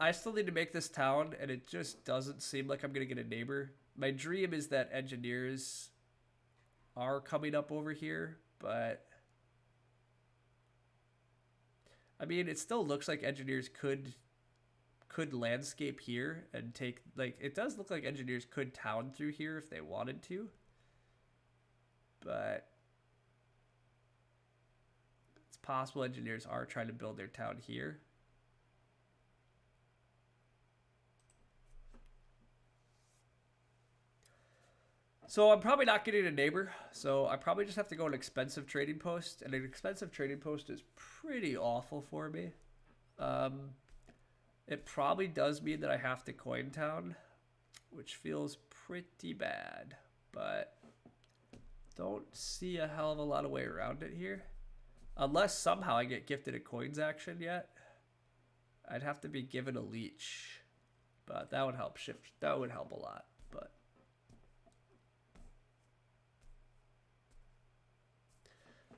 I still need to make this town, and it just doesn't seem like I'm going to get a neighbor. My dream is that Engineers are coming up over here, but I mean, it still looks like Engineers could landscape here and take, like, it does look like Engineers could town through here if they wanted to, but possible Engineers are trying to build their town here. So I'm probably not getting a neighbor, so I probably just have to go an expensive trading post, and an expensive trading post is pretty awful for me. It probably does mean that I have to coin town, which feels pretty bad, but don't see a hell of a lot of way around it here. Unless somehow I get gifted a coins action yet. I'd have to be given a leech. But that would help shift. That would help a lot. But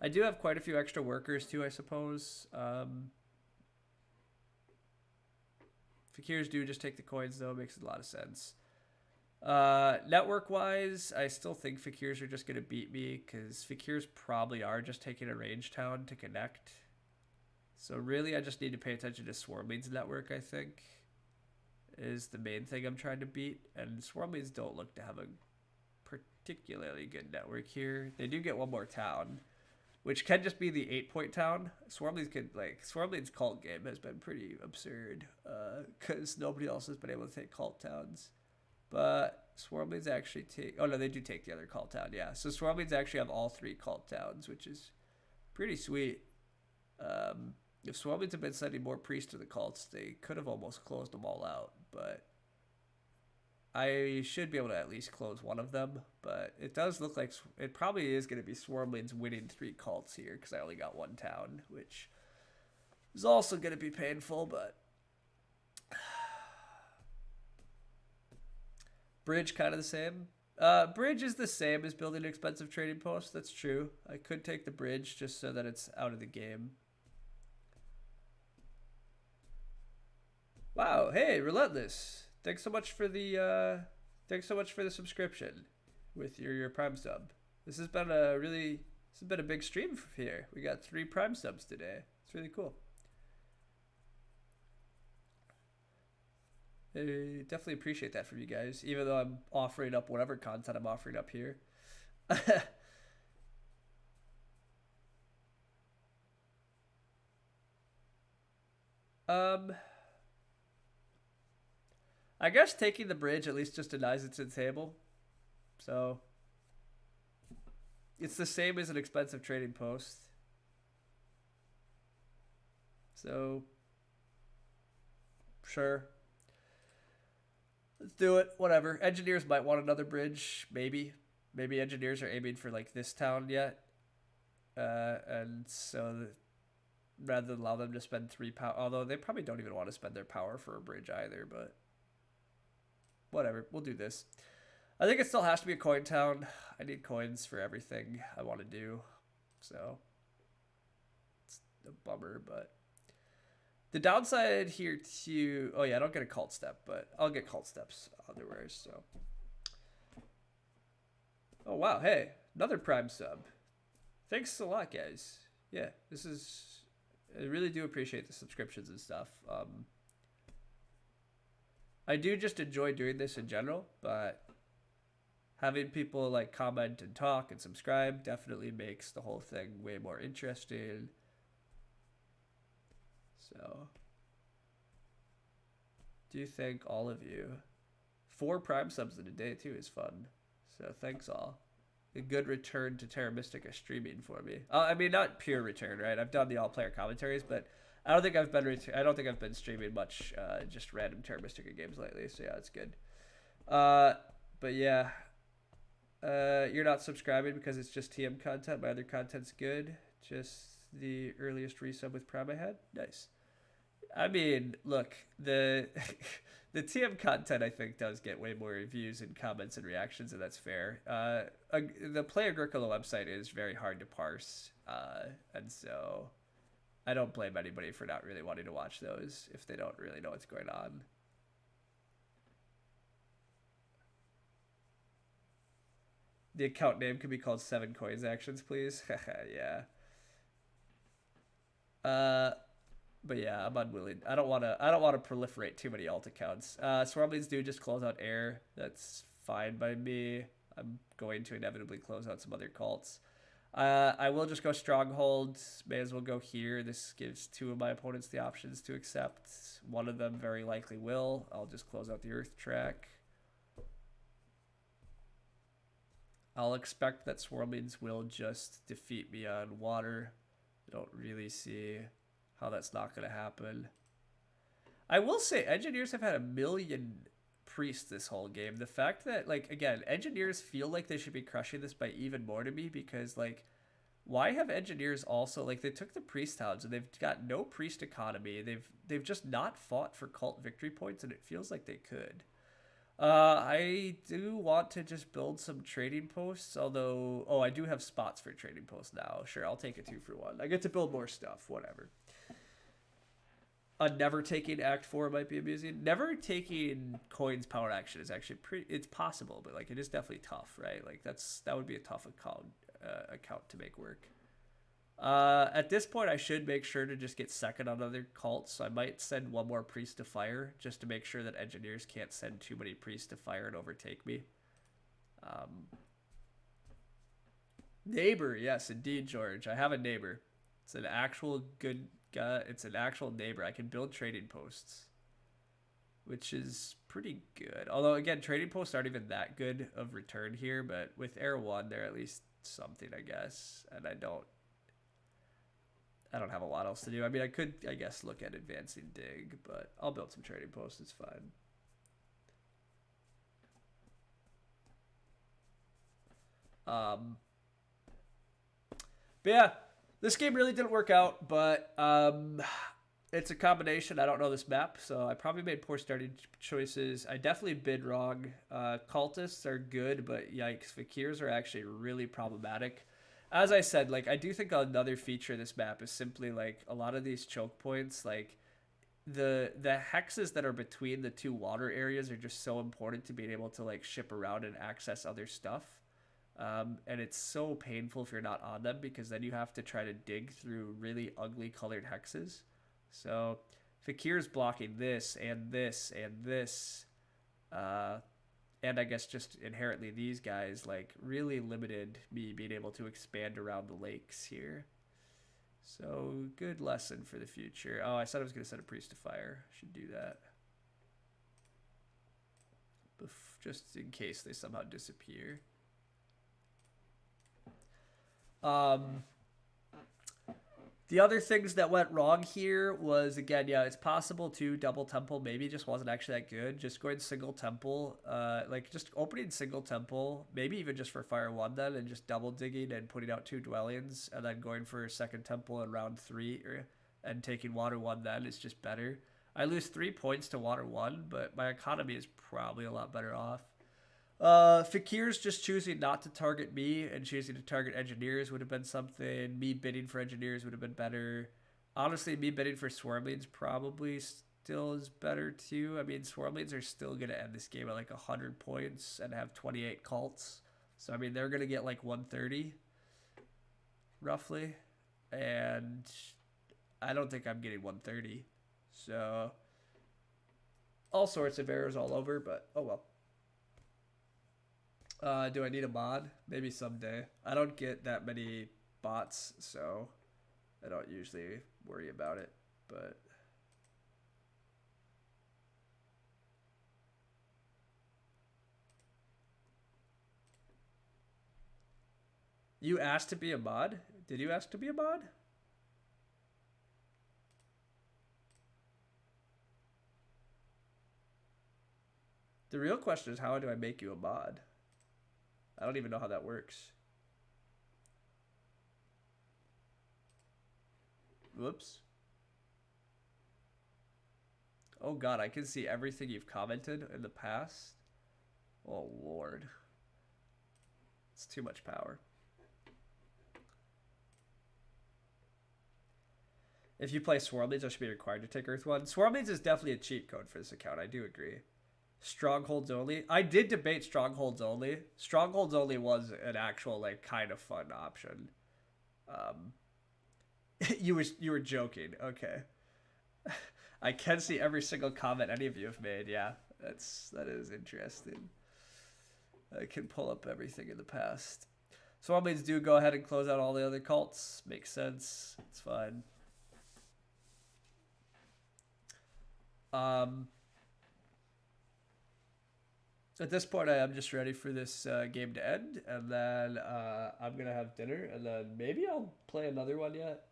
I do have quite a few extra workers too, I suppose. Fakirs do just take the coins though. It makes a lot of sense. Network wise, I still think Fakirs are just going to beat me because Fakirs probably are just taking a range town to connect. So really I just need to pay attention to Swarmlead's network, I think, is the main thing I'm trying to beat. And Swarmleads don't look to have a particularly good network here. They do get one more town, which can just be the 8-point town. Swarmley's cult game has been pretty absurd because nobody else has been able to take cult towns. But Swarmley's actually take... Oh, no, they do take the other cult town, yeah. So Swarmley's actually have all 3 cult towns, which is pretty sweet. If Swarmley's had been sending more priests to the cults, they could have almost closed them all out. But I should be able to at least close one of them. But it does look like it probably is going to be Swarmley's winning 3 cults here because I only got 1 town, which is also going to be painful, but... Bridge kind of the same. Bridge is the same as building an expensive trading post. That's true. I could take the bridge just so that it's out of the game. Wow. Hey, Relentless. Thanks so much for the subscription with your Prime sub. This has been a big stream here. We got 3 Prime subs today. It's really cool. I definitely appreciate that from you guys, even though I'm offering up whatever content I'm offering up here. I guess taking the bridge at least just denies it to the table. So it's the same as an expensive trading post. So sure. Let's do it. Whatever. Engineers might want another bridge. Maybe. Maybe engineers are aiming for like this town yet. And so rather than allow them to spend 3 power, although they probably don't even want to spend their power for a bridge either, but whatever. We'll do this. I think it still has to be a coin town. I need coins for everything I want to do. So it's a bummer, but the downside here too... Oh yeah, I don't get a cult step, but I'll get cult steps otherwise, so... Oh wow, hey, another Prime sub. Thanks a lot, guys. Yeah, this is... I really do appreciate the subscriptions and stuff. I do just enjoy doing this in general, but having people like comment and talk and subscribe definitely makes the whole thing way more interesting. So, do thank all of you. 4 Prime subs in a day too is fun. So thanks all. A good return to Terra Mystica streaming for me. I mean, not pure return, right? I've done the all-player commentaries, but I don't think I've been streaming much, just random Terra Mystica games lately. So yeah, it's good. But yeah, you're not subscribing because it's just TM content. My other content's good. Just the earliest resub with Prime I had. Nice. I mean, look, the TM content I think does get way more views and comments and reactions, and that's fair. The Play Agricola website is very hard to parse, and so I don't blame anybody for not really wanting to watch those if they don't really know what's going on. The account name could be called 7 Coins Actions, please. Yeah. But yeah, I'm unwilling. I don't want to proliferate too many alt accounts. Swarmlings do just close out air. That's fine by me. I'm going to inevitably close out some other cults. I will just go Stronghold. May as well go here. This gives 2 of my opponents the options to accept. One of them very likely will. I'll just close out the Earth track. I'll expect that Swarmlings will just defeat me on water. I don't really see how that's not going to happen. I will say engineers have had 1 million priests this whole game. The fact that, like, again, engineers feel like they should be crushing this by even more to me because, like, why have engineers also, like, they took the priest towns and they've got no priest economy. They've just not fought for cult victory points, and it feels like they could. I do want to just build some trading posts, although... Oh, I do have spots for trading posts now. Sure, I'll take a 2 for 1. I get to build more stuff, whatever. Never taking Act 4 might be amusing. Never taking Coins Power Action is actually it's possible, but like it is definitely tough, right? Like that would be a tough account to make work. At this point, I should make sure to just get second on other cults. So I might send 1 more priest to fire just to make sure that engineers can't send too many priests to fire and overtake me. Neighbor, yes, indeed, George. I have a neighbor. It's an actual good guy. It's an actual neighbor. I can build trading posts, which is pretty good. Although, again, trading posts aren't even that good of return here, but with Air 1, they're at least something, I guess. And I don't have a lot else to do. I mean, I could, I guess, look at advancing dig, but I'll build some trading posts. It's fine. But yeah, this game really didn't work out, but it's a combination. I don't know this map, so I probably made poor starting choices. I definitely bid wrong. Cultists are good, but yikes, Fakirs are actually really problematic. As I said, like, I do think another feature of this map is simply, like, a lot of these choke points, like, the hexes that are between the two water areas are just so important to being able to, like, ship around and access other stuff. And it's so painful if you're not on them, because then you have to try to dig through really ugly colored hexes. So Fakir's blocking this and this and this. And I guess just inherently these guys, like, really limited me being able to expand around the lakes here. So good lesson for the future. Oh, I said I was going to set a priest to fire. Should do that. Just in case they somehow disappear. The other things that went wrong here was, again, yeah, it's possible to double temple maybe just wasn't actually that good. Just going single temple, like just opening single temple, maybe even just for fire 1 then, and just double digging and putting out 2 dwellings, and then going for a second temple in round 3 and taking water 1 then is just better. I lose 3 points to water 1, but my economy is probably a lot better off. Fakir's just choosing not to target me and choosing to target engineers would have been something. Me bidding for engineers would have been better. Honestly, me bidding for swarmlings probably still is better too. I mean, swarmlings are still going to end this game at like 100 points and have 28 cults. So, I mean, they're going to get like 130, roughly. And I don't think I'm getting 130. So, all sorts of errors all over, but oh well. Do I need a mod? Maybe someday. I don't get that many bots, so I don't usually worry about it, but you asked to be a mod? Did you ask to be a mod? The real question is, how do I make you a mod? I don't even know how that works. Whoops. Oh god, I can see everything you've commented in the past. Oh lord. It's too much power. If you play Swarmlings, I should be required to take Earth 1. Swarmlings is definitely a cheat code for this account, I do agree. Strongholds only. I did debate strongholds only. Strongholds only was an actual, like, kind of fun option. You were joking. Okay. I can see every single comment any of you have made. Yeah, that is interesting. I can pull up everything in the past. Swarmlings do go ahead and close out all the other cults. Makes sense. It's fine. At this point, I am just ready for this game to end, and then I'm gonna have dinner, and then maybe I'll play another one yet.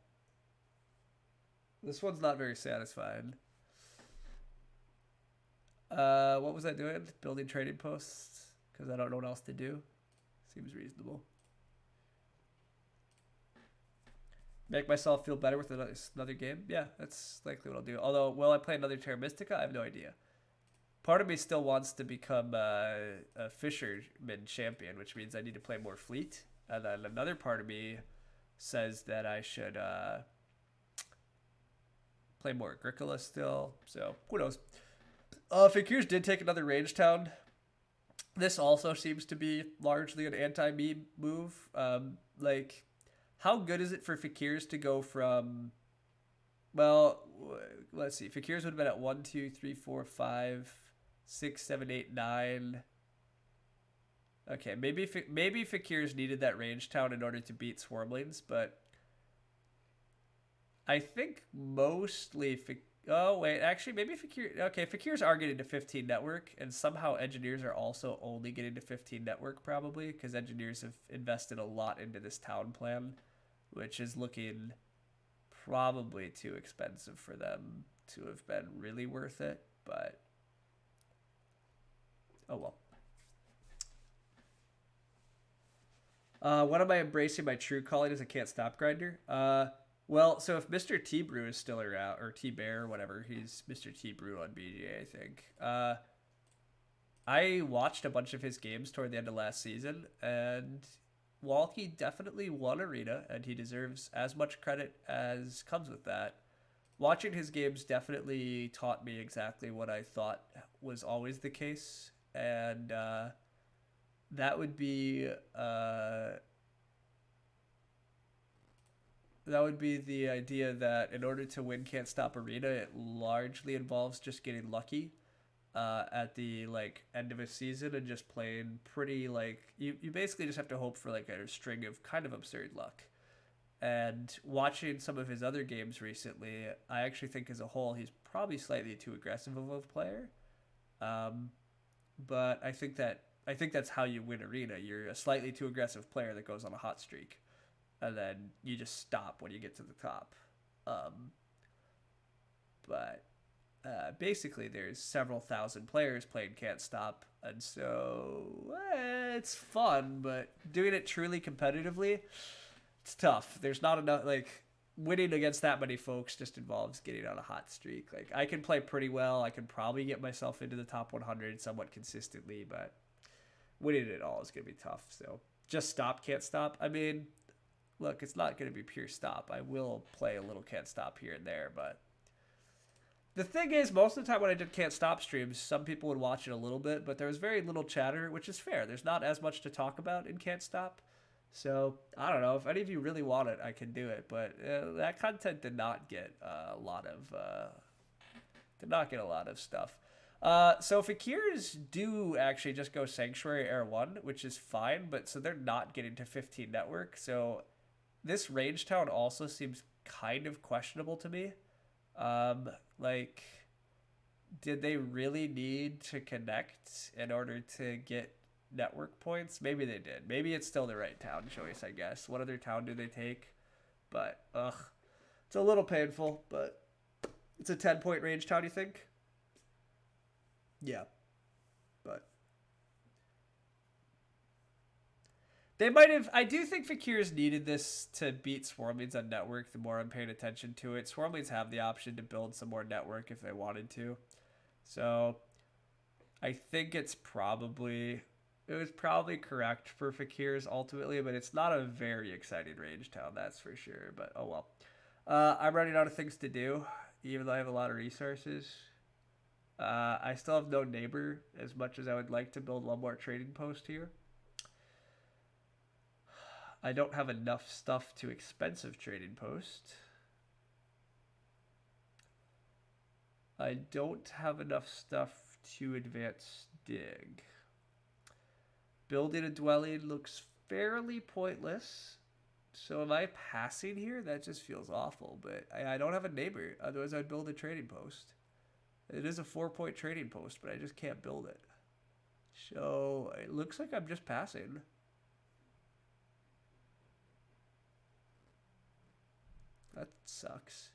This one's not very satisfying. What was I doing? Building trading posts because I don't know what else to do. Seems reasonable. Make myself feel better with another game? Yeah, that's likely what I'll do. Although, will I play another Terra Mystica? I have no idea. Part of me still wants to become a fisherman champion, which means I need to play more fleet. And then another part of me says that I should play more Agricola still. So, who knows? Fakirs did take another range town. This also seems to be largely an anti-me move. Like, how good is it for Fakirs to go from... Well, let's see. Fakirs would have been at 1, 2, 3, 4, 5... 6, 7, 8, 9. Okay, maybe Fakir's needed that range town in order to beat Swarmlings, but I think mostly. Oh wait, actually, maybe Fakir. Okay, Fakirs are getting to 15 network, and somehow engineers are also only getting to 15 network, probably because engineers have invested a lot into this town plan, which is looking probably too expensive for them to have been really worth it. But oh well. When am I embracing my true calling as a can't stop grinder? Well, so if Mr. T Brew is still around, or T Bear, or whatever, he's Mr. T Brew on BGA, I think. I watched a bunch of his games toward the end of last season, and while he definitely won Arena, and he deserves as much credit as comes with that, watching his games definitely taught me exactly what I thought was always the case, and that would be that would be the idea that in order to win Can't Stop Arena, it largely involves just getting lucky at the like end of a season and just playing pretty like you basically just have to hope for like a string of kind of absurd luck. And watching some of his other games recently, I actually think as a whole he's probably slightly too aggressive of a player. Um, but I think that's how you win Arena. You're a slightly too aggressive player that goes on a hot streak, and then you just stop when you get to the top. Um, but basically, there's several thousand players playing Can't Stop, and so it's fun. But doing it truly competitively, it's tough. There's not enough like winning against that many folks just involves getting on a hot streak. Like I can play pretty well. I can probably get myself into the top 100 somewhat consistently, but winning it all is gonna be tough. So just stop, can't stop. I mean, look, it's not gonna be pure stop. I will play a little can't stop here and there, but the thing is, most of the time when I did can't stop streams, some people would watch it a little bit, but there was very little chatter, which is fair. There's not as much to talk about in can't stop. So I don't know if any of you really want it, I can do it. But that content did not get a lot of stuff. So Fakirs do actually just go Sanctuary Air 1, which is fine, but so they're not getting to 15 network. So this range town also seems kind of questionable to me. Like, did they really need to connect in order to get network points? Maybe they did. Maybe it's still the right town choice, I guess. What other town do they take? But, it's a little painful, but it's a 10-point range town, you think? Yeah, but they might have. I do think Fakirs needed this to beat Swarmlings on network. The more I'm paying attention to it, Swarmlings have the option to build some more network if they wanted to. So I think it was probably correct for Fakirs ultimately, but it's not a very exciting range town, that's for sure. But oh well. I'm running out of things to do, even though I have a lot of resources. I still have no neighbor as much as I would like to build one more trading post here. I don't have enough stuff to expensive trading post. I don't have enough stuff to advance dig. Building a dwelling looks fairly pointless. So am I passing here? That just feels awful, but I don't have a neighbor. Otherwise I'd build a trading post. It is a 4-point trading post, but I just can't build it. So it looks like I'm just passing. That sucks.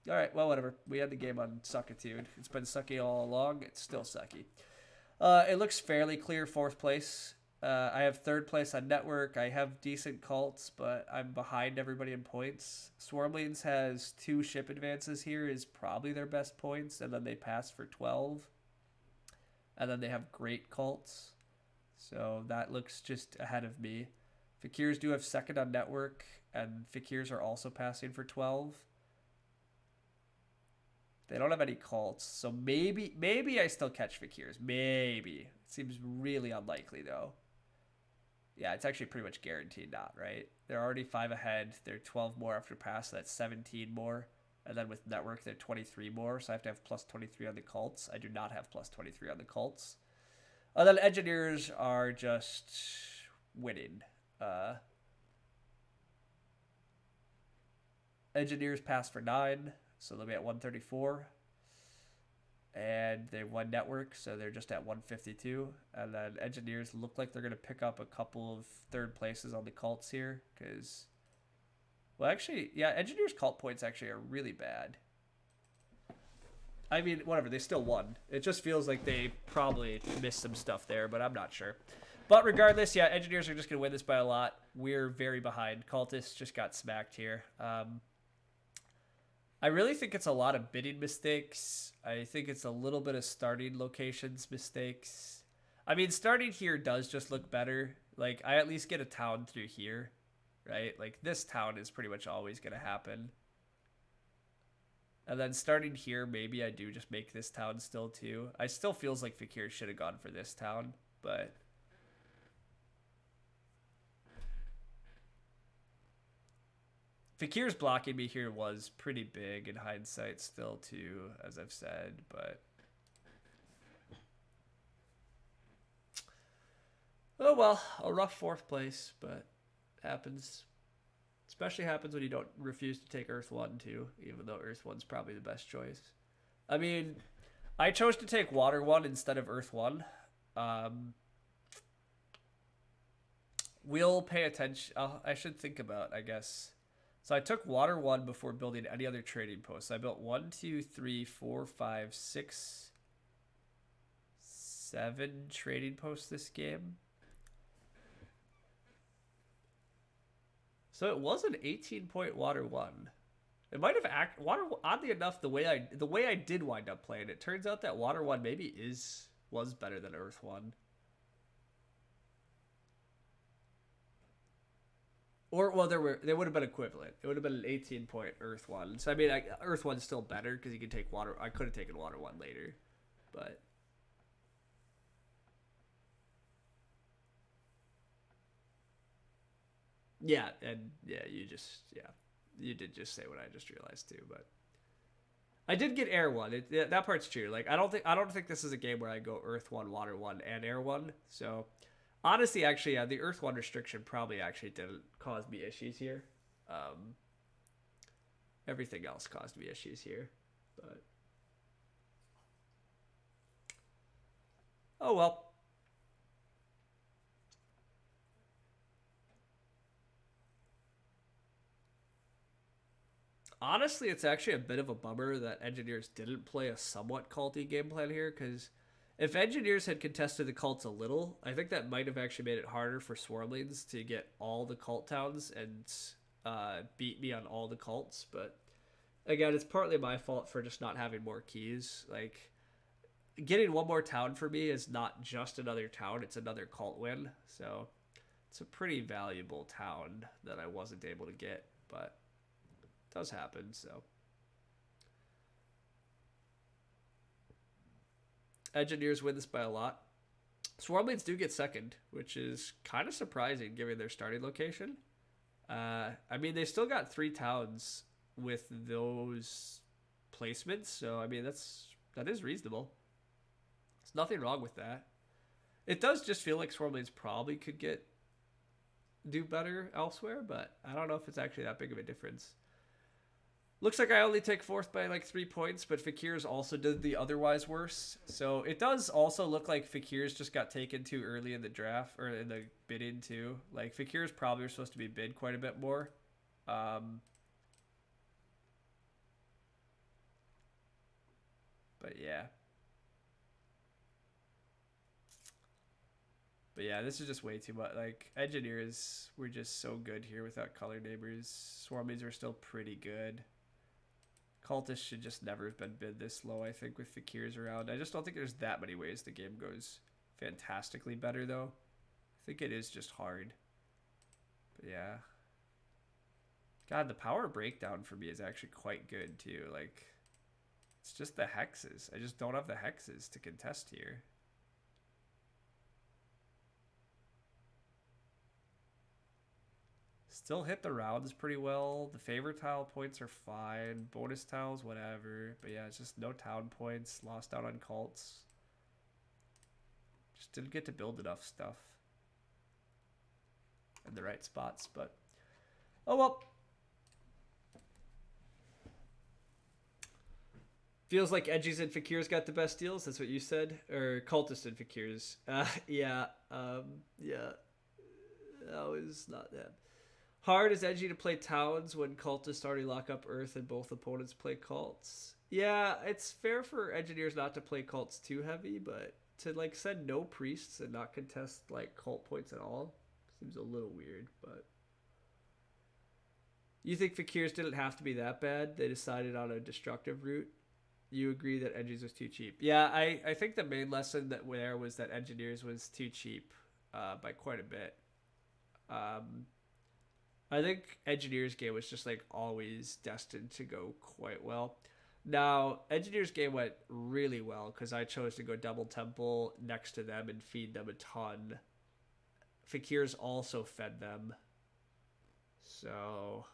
Alright, well, whatever. We had the game on Suckitude. It's been sucky all along. It's still sucky. It looks fairly clear 4th place. I have 3rd place on network. I have decent cults, but I'm behind everybody in points. Swarmlings has 2 ship advances here, is probably their best points, and then they pass for 12. And then they have great cults. So that looks just ahead of me. Fakirs do have 2nd on network, and Fakirs are also passing for 12. They don't have any cults, so maybe I still catch Fakirs. Maybe. It seems really unlikely, though. Yeah, it's actually pretty much guaranteed not, right? They're already 5 ahead. They're 12 more after pass, so that's 17 more. And then with network, they're 23 more, so I have to have plus 23 on the cults. I do not have plus 23 on the cults. And then engineers are just winning. Engineers pass for 9, so they'll be at 134. And they won network, so they're just at 152. And then engineers look like they're going to pick up a couple of third places on the cults here. Because, well, actually, yeah, engineers' cult points actually are really bad. I mean, whatever, they still won. It just feels like they probably missed some stuff there, but I'm not sure. But regardless, yeah, engineers are just going to win this by a lot. We're very behind. Cultists just got smacked here. I really think it's a lot of bidding mistakes. I think it's a little bit of starting locations mistakes. I mean, starting here does just look better. Like, I at least get a town through here, right? Like, this town is pretty much always going to happen. And then starting here, maybe I do just make this town still too. I still feels like Fakir should have gone for this town, but... Fakir's blocking me here was pretty big in hindsight still too, as I've said, but... Oh well, a rough 4th place, but happens. Especially happens when you don't refuse to take Earth 1 too, even though Earth 1's probably the best choice. I mean, I chose to take Water 1 instead of Earth 1. We'll pay attention. I should think about, I guess. So I took Water 1 before building any other trading posts. I built 1, 2, 3, 4, 5, 6, 7 trading posts this game. So it was an 18-point Water 1. It might have Water, oddly enough, the way I did wind up playing it, turns out that Water 1 maybe was better than Earth 1. Or, well, they would have been equivalent. It would have been an 18-point Earth 1. So, I mean, Earth 1's still better because you can take Water... I could have taken Water 1 later. But... Yeah, and yeah, you did just say what I just realized too, but... I did get Air 1. That part's true. Like, I don't think this is a game where I go Earth 1, Water 1, and Air 1, so... Honestly, actually, yeah, the Earth 1 restriction probably actually didn't cause me issues here. Everything else caused me issues here, but... Oh, well. Honestly, it's actually a bit of a bummer that engineers didn't play a somewhat culty game plan here, because... If engineers had contested the cults a little, I think that might have actually made it harder for Swarmlings to get all the cult towns and beat me on all the cults. But again, it's partly my fault for just not having more keys. Like, getting one more town for me is not just another town, it's another cult win. So it's a pretty valuable town that I wasn't able to get, but it does happen, so... Engineers win this by a lot. Swarmlings do get second, which is kind of surprising given their starting location. I mean, they still got 3 towns with those placements, so I mean that is reasonable. There's nothing wrong with that. It does just feel like Swarmlings probably could do better elsewhere, but I don't know if it's actually that big of a difference. Looks like I only take 4th by like 3 points, but Fakir's also did the otherwise worse. So it does also look like Fakir's just got taken too early in the draft, or in the bidding too. Like, Fakir's probably supposed to be bid quite a bit more. But yeah. But yeah, this is just way too much. Like, engineers were just so good here without color neighbors. Swarmies are still pretty good. Cultists should just never have been bid this low, I think, with Fakirs around. I just don't think there's that many ways the game goes fantastically better, though. I think it is just hard. But yeah. God, the power breakdown for me is actually quite good, too. Like, it's just the hexes. I just don't have the hexes to contest here. Still hit the rounds pretty well. The favor tile points are fine. Bonus tiles, whatever. But yeah, it's just no town points. Lost out on cults. Just didn't get to build enough stuff in the right spots, but oh well. Feels like Edgies and Fakir's got the best deals. That's what you said, or Cultists and Fakir's. Yeah, yeah. That was not that hard. Is Edgy to play towns when Cultists already lock up Earth and both opponents play cults? Yeah, it's fair for engineers not to play cults too heavy, but to like send no priests and not contest like cult points at all seems a little weird. But you think Fakirs didn't have to be that bad? They decided on a destructive route. You agree that Edgies was too cheap? Yeah, I think the main lesson that there was that engineers was too cheap by quite a bit. I think engineers game was just like always destined to go quite well. Now engineers game went really well because I chose to go double temple next to them and feed them a ton. Fakirs also fed them, so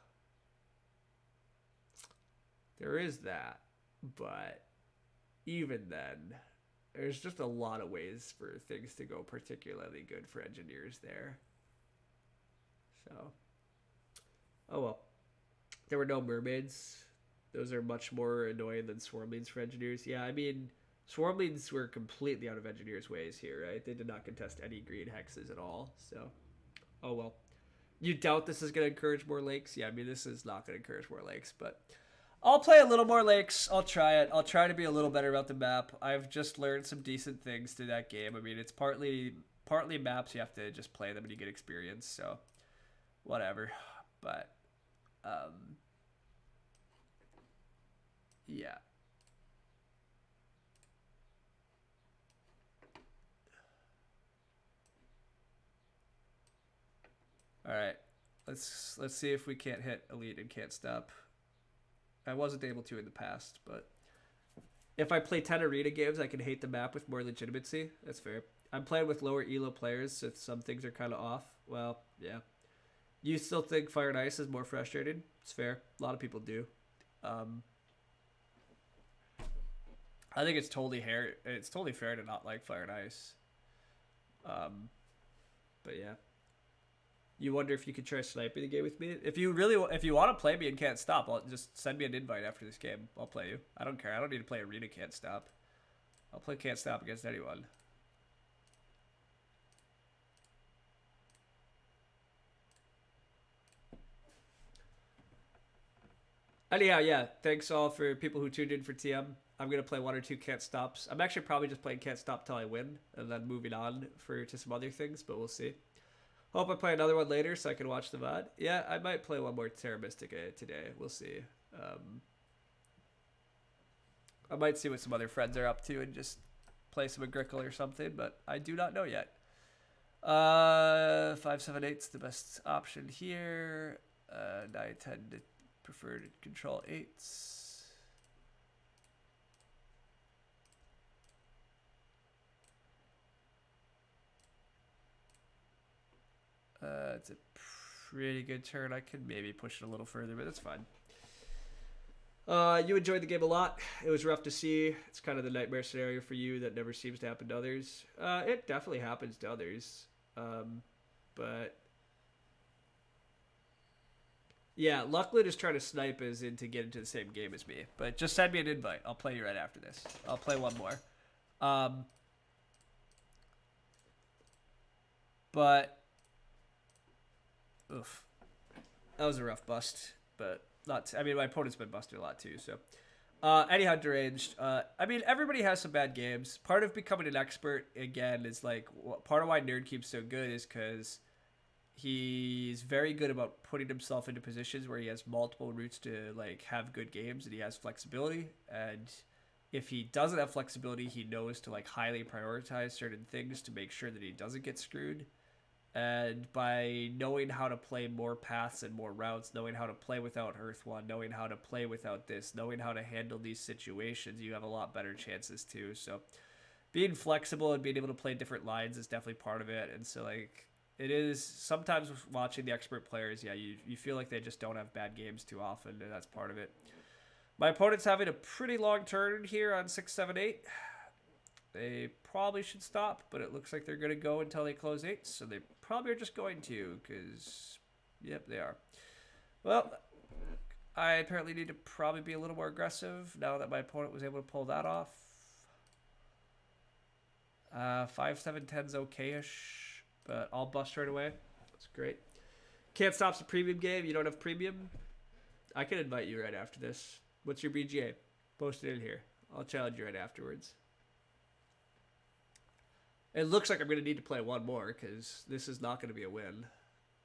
there is that. But even then, there's just a lot of ways for things to go particularly good for engineers there. So, oh well. There were no mermaids. Those are much more annoying than swarmlings for engineers. Yeah, I mean, swarmlings were completely out of engineers' ways here, right? They did not contest any green hexes at all. So, oh well. You doubt this is going to encourage more lakes? Yeah, I mean, this is not going to encourage more lakes, but I'll play a little more lakes. I'll try it. I'll try to be a little better about the map. I've just learned some decent things through that game. I mean, it's partly maps. You have to just play them and you get experience. So, whatever. But, yeah. All right. Let's see if we can't hit elite and can't stop. I wasn't able to in the past, but if I play 10 arena games, I can hate the map with more legitimacy. That's fair. I'm playing with lower elo players, so some things are kind of off. Well, yeah. You still think Fire and Ice is more frustrating? It's fair. A lot of people do. I think it's totally fair to not like Fire and Ice. But yeah. You wonder if you could try sniping the game with me. If you want to play me and can't stop, I'll just send me an invite after this game. I'll play you. I don't care. I don't need to play arena can't stop. I'll play can't stop against anyone. Anyhow, yeah. Thanks all for people who tuned in for TM. I'm gonna play 1 or 2 can't stops. I'm actually probably just playing can't stop till I win, and then moving on to some other things. But we'll see. Hope I play another one later so I can watch the VOD. Yeah, I might play one more Terra Mystica today. We'll see. I might see what some other friends are up to and just play some Agricola or something, but I do not know yet. 578's the best option here. I tend to prefer to control 8s. It's a pretty good turn. I could maybe push it a little further, but that's fine. You enjoyed the game a lot. It was rough to see. It's kind of the nightmare scenario for you that never seems to happen to others. It definitely happens to others. But yeah, Luckland is trying to snipe us in to get into the same game as me. But just send me an invite. I'll play you right after this. I'll play one more. But oof, that was a rough bust. But not. I mean, my opponent's been busted a lot too. So, anyhow, deranged. I mean, everybody has some bad games. Part of becoming an expert again is like part of why Nerd Keep's so good is because he's very good about putting himself into positions where he has multiple routes to like have good games, and he has flexibility. And if he doesn't have flexibility, he knows to like highly prioritize certain things to make sure that he doesn't get screwed. And by knowing how to play more paths and more routes, knowing how to play without Earth One, knowing how to play without this, knowing how to handle these situations, you have a lot better chances too. So being flexible and being able to play different lines is definitely part of it. And so like it is sometimes watching the expert players, yeah, you feel like they just don't have bad games too often, and that's part of it. My opponent's having a pretty long turn here on 6, 7, 8. They probably should stop, but it looks like they're going to go until they close 8, so they probably are just going to, because, yep, they are. Well, I apparently need to probably be a little more aggressive now that my opponent was able to pull that off. 5-7-10's okay-ish, but I'll bust right away. That's great. Can't Stop's a premium game. You don't have premium? I can invite you right after this. What's your BGA? Post it in here. I'll challenge you right afterwards. It looks like I'm going to need to play one more because this is not going to be a win.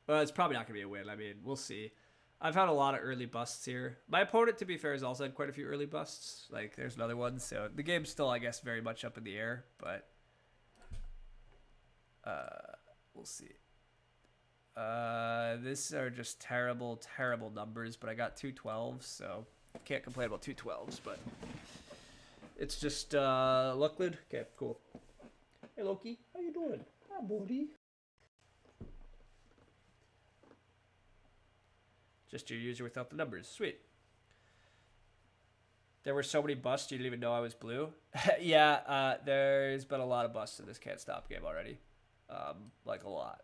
Well, it's probably not going to be a win. I mean, we'll see. I've had a lot of early busts here. My opponent, to be fair, has also had quite a few early busts. Like, there's another one. So the game's still, I guess, very much up in the air. But we'll see. These are just terrible, terrible numbers. But I got 2 12s, so can't complain about 2 12s. But it's just Lucklid. Okay, cool. Hey, Loki. How you doing? Hi, buddy. Just your user without the numbers. Sweet. There were so many busts you didn't even know I was blue. Yeah, there's been a lot of busts in this Can't Stop game already. Like a lot.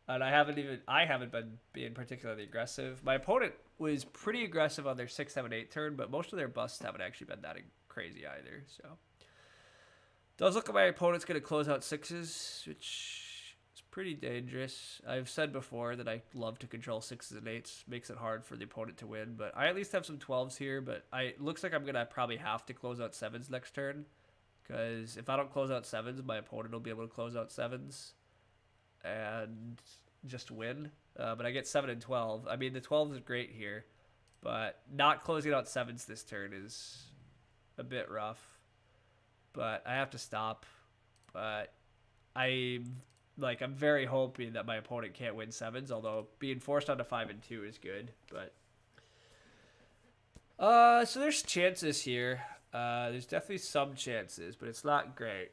And I haven't been being particularly aggressive. My opponent was pretty aggressive on their 6, 7, 8 turn, but most of their busts haven't actually been that crazy either, so. Does look like my opponent's going to close out 6s, which is pretty dangerous. I've said before that I love to control 6s and 8s. Makes it hard for the opponent to win, but I at least have some 12s here, but it looks like I'm going to probably have to close out 7s next turn, because if I don't close out 7s, my opponent will be able to close out 7s and just win. But I get 7 and 12. I mean, the 12 is great here, but not closing out 7s this turn is a bit rough. But I have to stop. But I'm very hoping that my opponent can't win 7s, although being forced onto 5 and 2 is good. But so there's chances here. There's definitely some chances, but it's not great.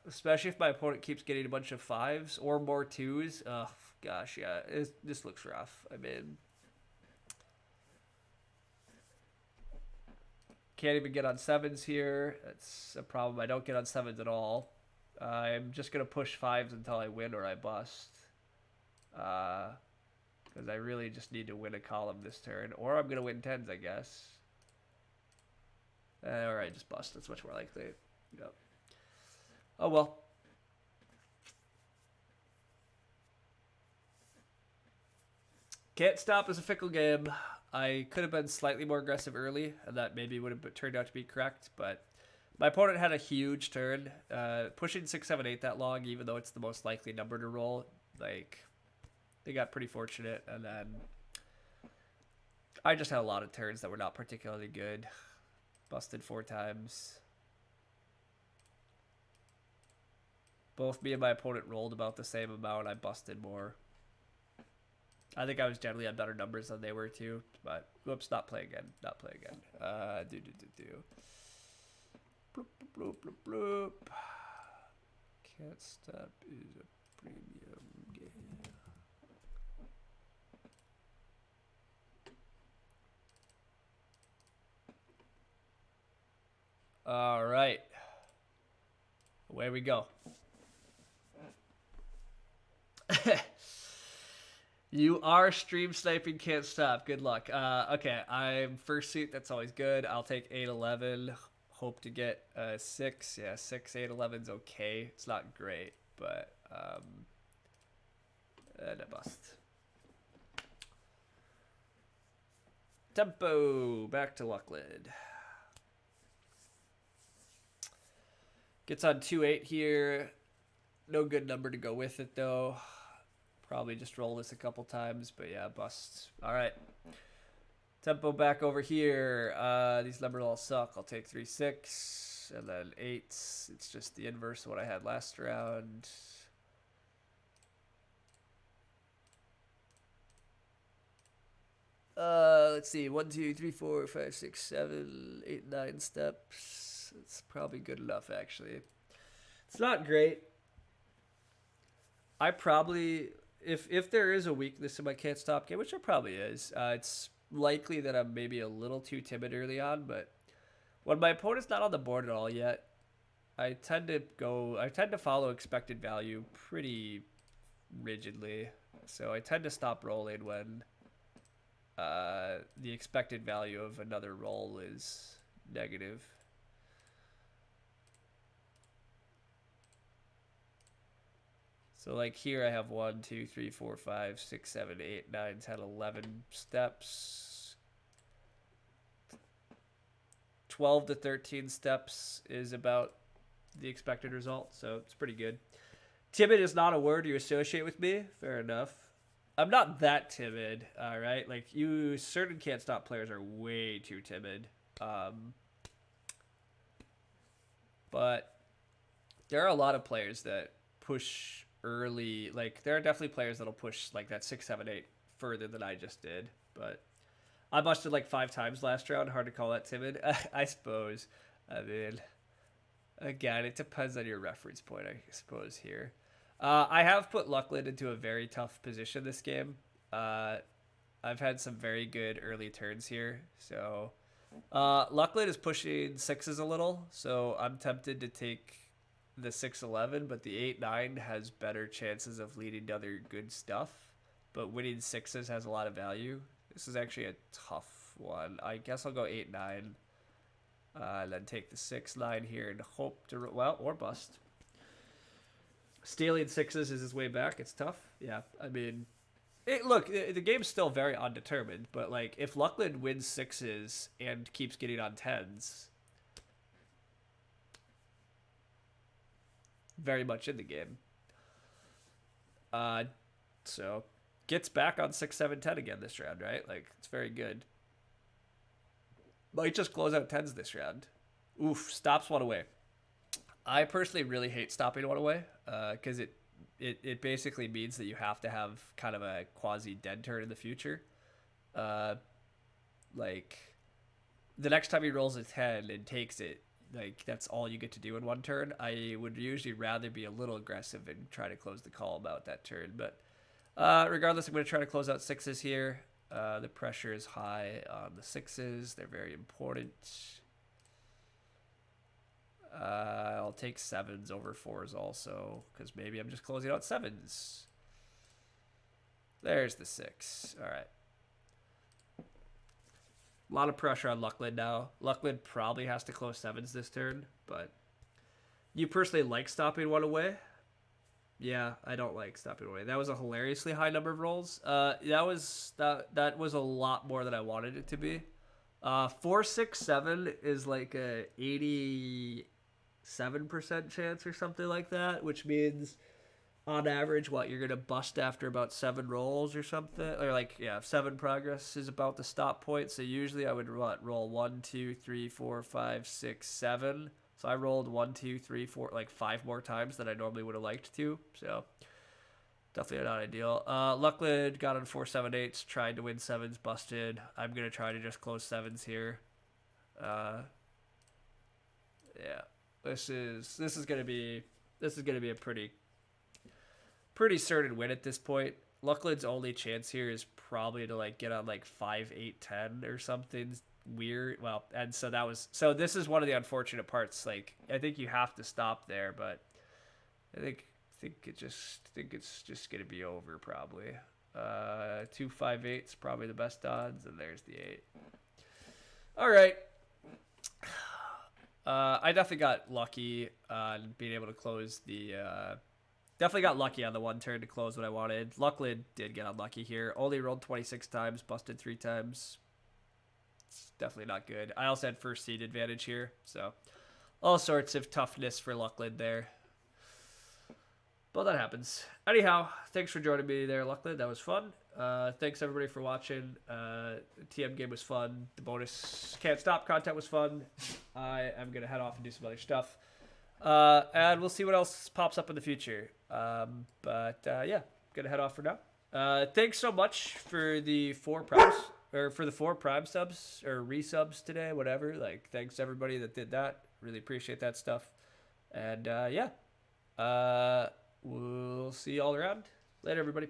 Especially if my opponent keeps getting a bunch of 5s or more 2s. Oh gosh, yeah, this looks rough. I mean, can't even get on 7s here. That's a problem. I don't get on 7s at all. I'm just going to push 5s until I win or I bust. Because I really just need to win a column this turn. Or I'm going to win 10s, I guess. Alright, just bust. That's much more likely. Yep. Oh well. Can't Stop is a fickle game. I could have been slightly more aggressive early, and that maybe would have turned out to be correct, but my opponent had a huge turn. Pushing 6, 7, 8 that long, even though it's the most likely number to roll, like, they got pretty fortunate, and then I just had a lot of turns that were not particularly good. Busted 4 times. Both me and my opponent rolled about the same amount. I busted more. I think I was generally on better numbers than they were too, but whoops, not play again. Not play again. Bloop, bloop, bloop, bloop. Can't Stop is a premium game. All right. Away we go. You are stream sniping Can't Stop. Good luck. Okay, I'm first seat. That's always good. I'll take 8, 11. Hope to get 6. Yeah, 6, 8, 11's okay. It's not great, but and a bust. Tempo. Back to Lucklid. Gets on 2-8 here. No good number to go with it, though. Probably just roll this a couple times, but yeah, bust. All right. Tempo back over here. These numbers all suck. I'll take 3, 6, and then 8s. It's just the inverse of what I had last round. Let's see. 1, 2, 3, 4, 5, 6, 7, 8, 9 steps. It's probably good enough, actually. It's not great. I probably, if there is a weakness in my Can't Stop game, which there probably is, it's likely that I'm maybe a little too timid early on, but when my opponent's not on the board at all yet, I tend to follow expected value pretty rigidly. So I tend to stop rolling when the expected value of another roll is negative. So like here I have 1, 2, 3, 4, 5, 6, 7, 8, 9, 10, 11 steps. 12 to 13 steps is about the expected result, so it's pretty good. Timid is not a word you associate with me. Fair enough. I'm not that timid, all right? Like, you certain can't stop players are way too timid. But there are a lot of players that push early. Like, there are definitely players that'll push, like, that 6, 7, 8 further than I just did. But I busted, like, 5 times last round. Hard to call that timid, I suppose. I mean, again, it depends on your reference point, I suppose, here. I have put Lucklin into a very tough position this game. I've had some very good early turns here. So Lucklin is pushing 6s a little. So I'm tempted to take the 6-11, but the 8-9 has better chances of leading to other good stuff. But winning 6s has a lot of value. This is actually a tough one. I guess I'll go 8-9. And then take the 6-9 here and hope to, well, or bust. Stealing 6s is his way back. It's tough. Yeah, I mean, look, the game's still very undetermined, but like if Lucklin wins 6s and keeps getting on 10s, very much in the game. So gets back on 6, 7, 10 again this round, right? Like, it's very good. Might just close out 10s this round. Oof, stops one away. I personally really hate stopping one away because it basically means that you have to have kind of a quasi dead turn in the future. Like, the next time he rolls a 10 and takes it, like, that's all you get to do in one turn. I would usually rather be a little aggressive and try to close the column out that turn. But regardless, I'm going to try to close out 6s here. The pressure is high on the 6s. They're very important. I'll take 7s over 4s also, because maybe I'm just closing out 7s. There's the 6. All right. A lot of pressure on Lucklin now. Lucklin probably has to close 7s this turn, but you personally like stopping one away? Yeah, I don't like stopping away. That was a hilariously high number of rolls. That was a lot more than I wanted it to be. 4, 6, 7 is like a 87% chance or something like that, which means on average, what, you're gonna bust after about 7 rolls or something, or like, yeah, 7 progress is about the stop point. So usually I would roll 1, 2, 3, 4, 5, 6, 7. So I rolled 1, 2, 3, 4, like 5 more times than I normally would have liked to. So definitely not ideal. Lucklin got on 4, 7, 8s, tried to win 7s, busted. I'm gonna try to just close 7s here. Yeah, this is gonna be a pretty certain win at this point. Lucklin's only chance here is probably to like get on like 5, 8, 10 or something weird. Well, and so this is one of the unfortunate parts. Like, I think you have to stop there, but I think it's just gonna be over probably. 2, 5, 8 is probably the best odds, and there's the 8. All right. I definitely got lucky on being able to close the. Definitely got lucky on the one turn to close what I wanted. Lucklin did get unlucky here. Only rolled 26 times, busted 3 times. It's definitely not good. I also had first seed advantage here, so all sorts of toughness for Lucklin there. But that happens. Anyhow, thanks for joining me there, Lucklin. That was fun. Thanks everybody for watching. The TM game was fun. The bonus can't stop content was fun. I am gonna head off and do some other stuff. And we'll see what else pops up in the future. Yeah, gonna head off for now. Thanks so much for the 4 primes, or for the 4 prime subs or resubs today, whatever. Like, thanks to everybody that did that. Really appreciate that stuff. And yeah, we'll see you all around. Later, everybody.